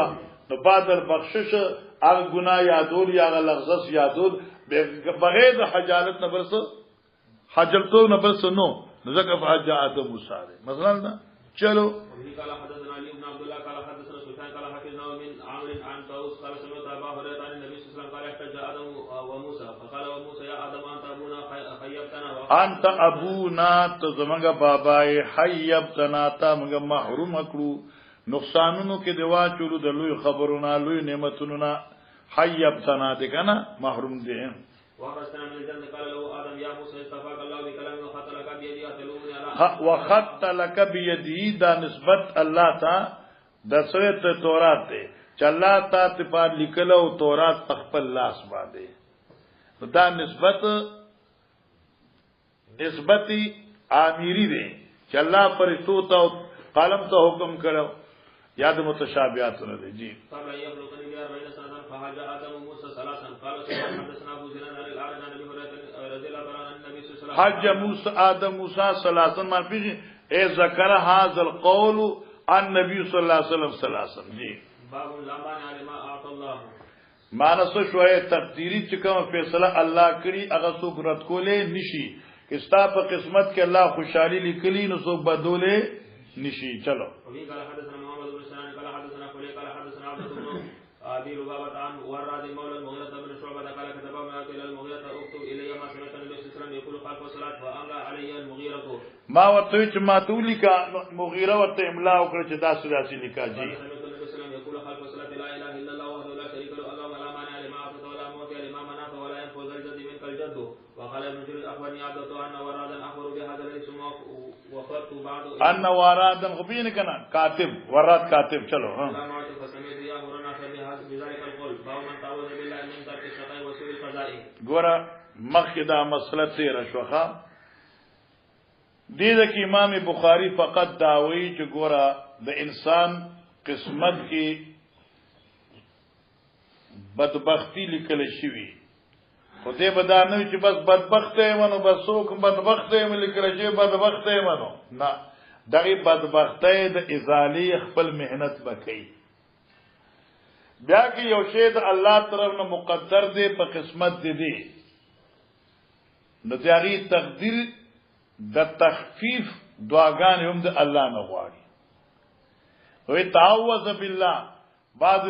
نو بعد البخشش هغه ګناه یادول یا هغه لغزش یادول بغیر د حجالت نه برسه حجلتو نه برسه نو ذکر فحج آدم موسی مثلا دا چلو
قال حدثنا علي بن عبد الله قال حدثنا سفيان قال حفظنا من عامر عن طاووس قال سمعت ابا هريره عن النبي صلى الله عليه وسلم قال احتج ادم وموسى فقال وموسى يا ادم انت ابونا انت ابونا
تزمنګ بابای حیبتنا تا موږ محروم کړو نقصانونو کې دیوا چولو د لوی خبرونه لوی نعمتونو نه حیبتنا دې کنه محروم دي
وخرجنا من الجنة قال له آدم يا موسى استفاق الله بكلامه وخط لك بيدي أتلومني على
وخط لك بيدي دا نسبت الله تا د سویت تورات ته چلا تا ته په لیکلو تورات خپل لاس باندې دا نسبتی آمیری دی چې الله فرشتو ته قلم ته حکم کړو یاد متشابهات نه دی جی
قال يا ابن قال يا رب السلام فحج آدم موسى ثلاثا قال حدثنا ابو زناد عن الأعرج عن ابي هريره رضي الله عنه عن النبي صلى الله عليه وسلم
حج موسى آدم موسى ثلاثا ما فيه اي ذكر هذا القول عن النبي صلى الله عليه وسلم ثلاثا جی
باب لا مانع لما اعطى الله
مانسو شويه تقديري چې کوم فیصله الله کړی هغه څوک رد کولې نشي کستا په قسمت کې الله خوشحالي لیکلی نو څوک بدولې نشي چلو
وفي قال حدثنا محمد بن سنان قال حدثنا فلي قال حدثنا عبد بن ابي لبابة عن وراد مولى المغيرة بن شعبة قال كتب ما الى المغيرة اكتب الي ما سمعت النبي صلى الله عليه وسلم يقول خلف الصلاة وامر علي المغيرة
ما ورته چې ما تولی کا مغیره ورته املا وکړه چې داسې لیکا جی
يقول خلف الصلاة لا اله الا الله وحده لا شريك له اللهم لا مانع لما اعطيت ولا معطي لما منعت ولا ينفع ذا الجد منك الجد وقال ابن جرير اخبرني عبد ان ورادا اخبر بهذا الذي ثم وفرت بعد
ان ورادا خبين کنا کاتب وراد کاتب چلو
ها فسمعت يا مولانا بذلك القول باو من تعوذ بالله من ترك الشقاء وسوء القضاء
ګوره مخکې دا مسله تیر شوخه دې د امام بخاری فقط داوی چې ګوره د انسان قسمت کې بدبختی لیکل شوی خو دې بدانه چې بس بدبخت یم نو بس څوک بدبخت یم لیکل شي بدبخت یم نو نه دغه بدبختی د ازالی خپل مهنت وکړي بیا کې یو شی د الله طرف نه مقدر دی په قسمت دی نو تیاری تقدیر د تخفیف دعاګان هم د الله نه غواړي وی تعوذ بالله بعض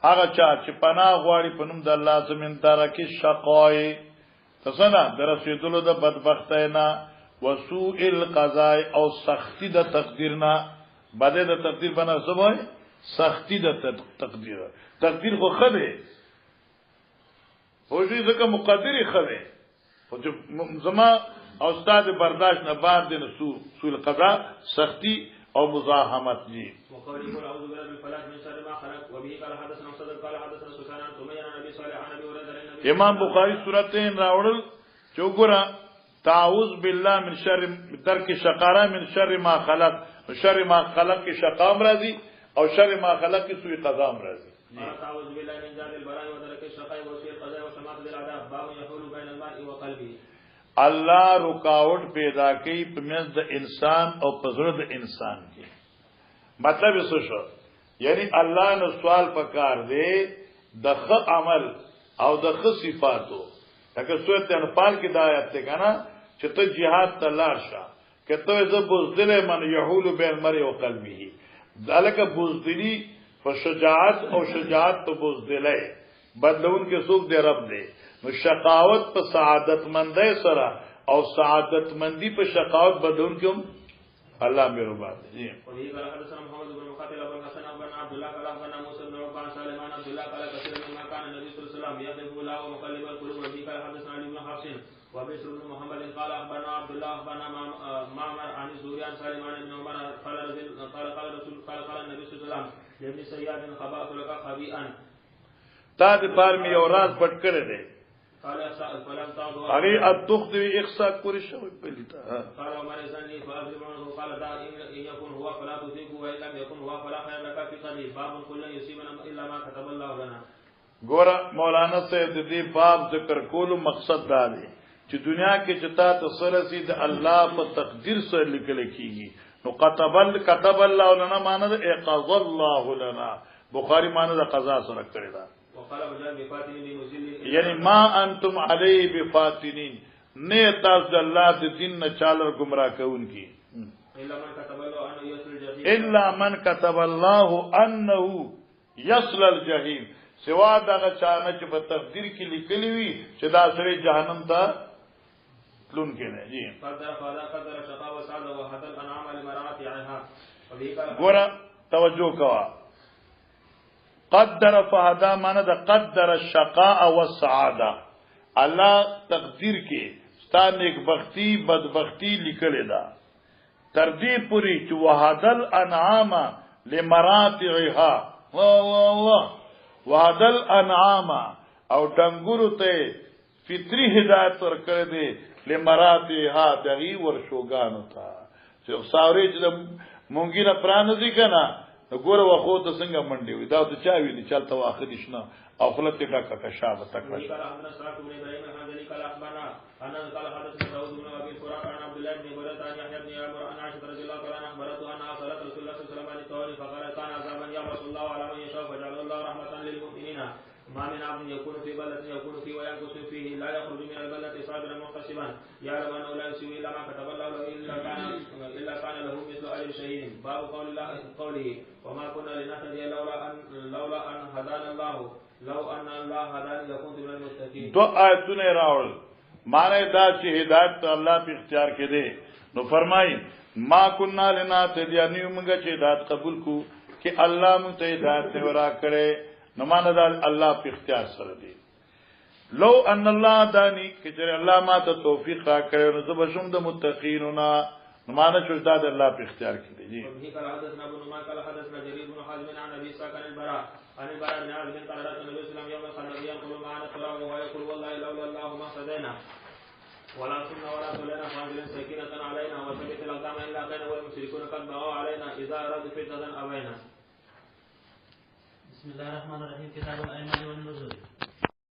هغه چا چې پناه غواړي په نوم د الله زمين ترکه شقای تسنه در رسیدلو د بدبختی نه وسوء القضاء او سختی د تقدیر نه بده د تقدیر بنا سبای سختی د تقدیر خو خده خو شي ځکه مقدری خده خو زما او استاد برداشت نه بعد د سوء القضاء سختی او مزاحمت جی
وقال يقول اعوذ بالله من الفلاح من شر ما خلق وبه قال حدثنا مسدد قال حدثنا سفيان عن سميه عن ابي صالح عن ابي هريره
امام بخاری سورتين راوړل چوغورا تعوذ بالله من شر ترک شقاره من شر ما خلق شر ما خلق کی شقام راضی او شر ما خلق کی سوء قضام راضی
تعوذ بالله من جهل البلاء وترك الشقاء وسوء القضاء وشماتة الاعداء باب يحول بين المرء وقلبه
الله رکاوټ پیدا کوي په منځ د انسان او په زړه د انسان کې مطلب څه شو یعنی الله نو سوال پکار دی د ښه عمل او د ښه صفاتو لکه سورۃ انفال کې دا آیت ته کنه چې ته jihad ته لاړ شه کته زه بوزدل من يحول بين المرء وقلبه ذالک بوزدلی فشجاعت او شجاعت په بوزدلای بدلون کې څوک دی رب دی نو شقاوت په سعادت مندۍ سره او سعادت مندی په شقاوت بدون کوم الله مهربان دی
وهي قال حدثنا محمد بن مقاتل ابو الحسن بن عبد الله قال اخبرنا موسى بن عقبه سليمان عبد الله قال كثير مما كان النبي صلى الله عليه وسلم يقف له ومقلب القلوب وبه قال حدثنا علي بن حفص وبشر بن محمد قال اخبرنا عبد الله اخبرنا معمر عن الزهري عن سليمان بن عمر قال النبي صلى الله عليه وسلم لابن سياد خبأت لك خبيئا
تا د پار می یو راز پټ کړی دی
قال اسال فلم تعضوا
هغه التخت اخصاء کوری شو پلیتا
قال عمر زني فاضرب عنه قال دا ان يكون هو فلا تصيب وان لم يكن هو فلا خير لك في قلبي باب كل يصيبنا الا ما كتب الله لنا
ګور مولانا صاحب دې باب ذکر کولو مقصد دا دی چې دنیا کې چتا تسرسي د الله په تقدیر سره لیکل کیږي نو كتب الله لنا معنی د اقضى الله لنا بخاری معنی د قضا سره کړی دا یعنی ما انتم علی بفاتنین نه تاسو د الله د دین نه چالر گمراه کوونکی الا من كتب الله انه يصل الجحيم سوا دغه چانه چې په تقدیر کې لیکلی وي چې دا سره جهنم ته تلون کې نه جی ګور توجه کوا قدر فهدا معنی دا قدر الشقاء والسعاده الله تقدیر کې ستاسو نیک بختی بدبختی لیکل دا تر دې پوری چې وحدل انعام لمراتعها وحدل انعام او ډنګورو ته فطری هدایت ورکړي دي لمراتعها دغي ورشوګانو ته چې ساوري چې مونږی نه پرانځي کنه ګوره واخو ته څنګه منډي وي دا ته چا ویلی چلته واخه دي شنه او خپل ته ډکه کشابه تکړه
ما من عبد يكون في بلد يكون فيه وينقص فيه لا يخرج من البلد صابرا محتسبا يعلم انه لا يسوي الا ما كتب الله له الا كان له مثل اجر شهيد باب قوله وما كنا لنهتدي لولا ان هدانا الله لو ان الله هداني لكنت من المتقين
دو آیتونه راول معنی دا چې هدایت الله په اختیار کې دی نو فرمای ما كنا لنهتدي موږ چې هدایت قبول کو چې الله مونږ ته هدایت ورا کړي نو معنی دا الله په اختیار سره دی لو ان الله دانی چې الله ما ته توفیق راکړي نو زه بشم د متقینونا نو معنی چې دا د الله په اختیار کې دی جی
قال حدثنا ابن ما قال حدثنا جرير بن حازم عن ابي سعد عن البراء بن عازب قال رسول الله صلى الله عليه وسلم يوم الخندق ينقل معنا التراب ويقول والله لولا الله ما هدينا ولا كنا ولا كلنا فانزل سكينة علينا وثبت الاقدام الا كان والمشركون قد بغوا علينا اذا ارادوا فتنة ابينا. بسم الله الرحمن الرحيم. كتاب الايمان والنذور.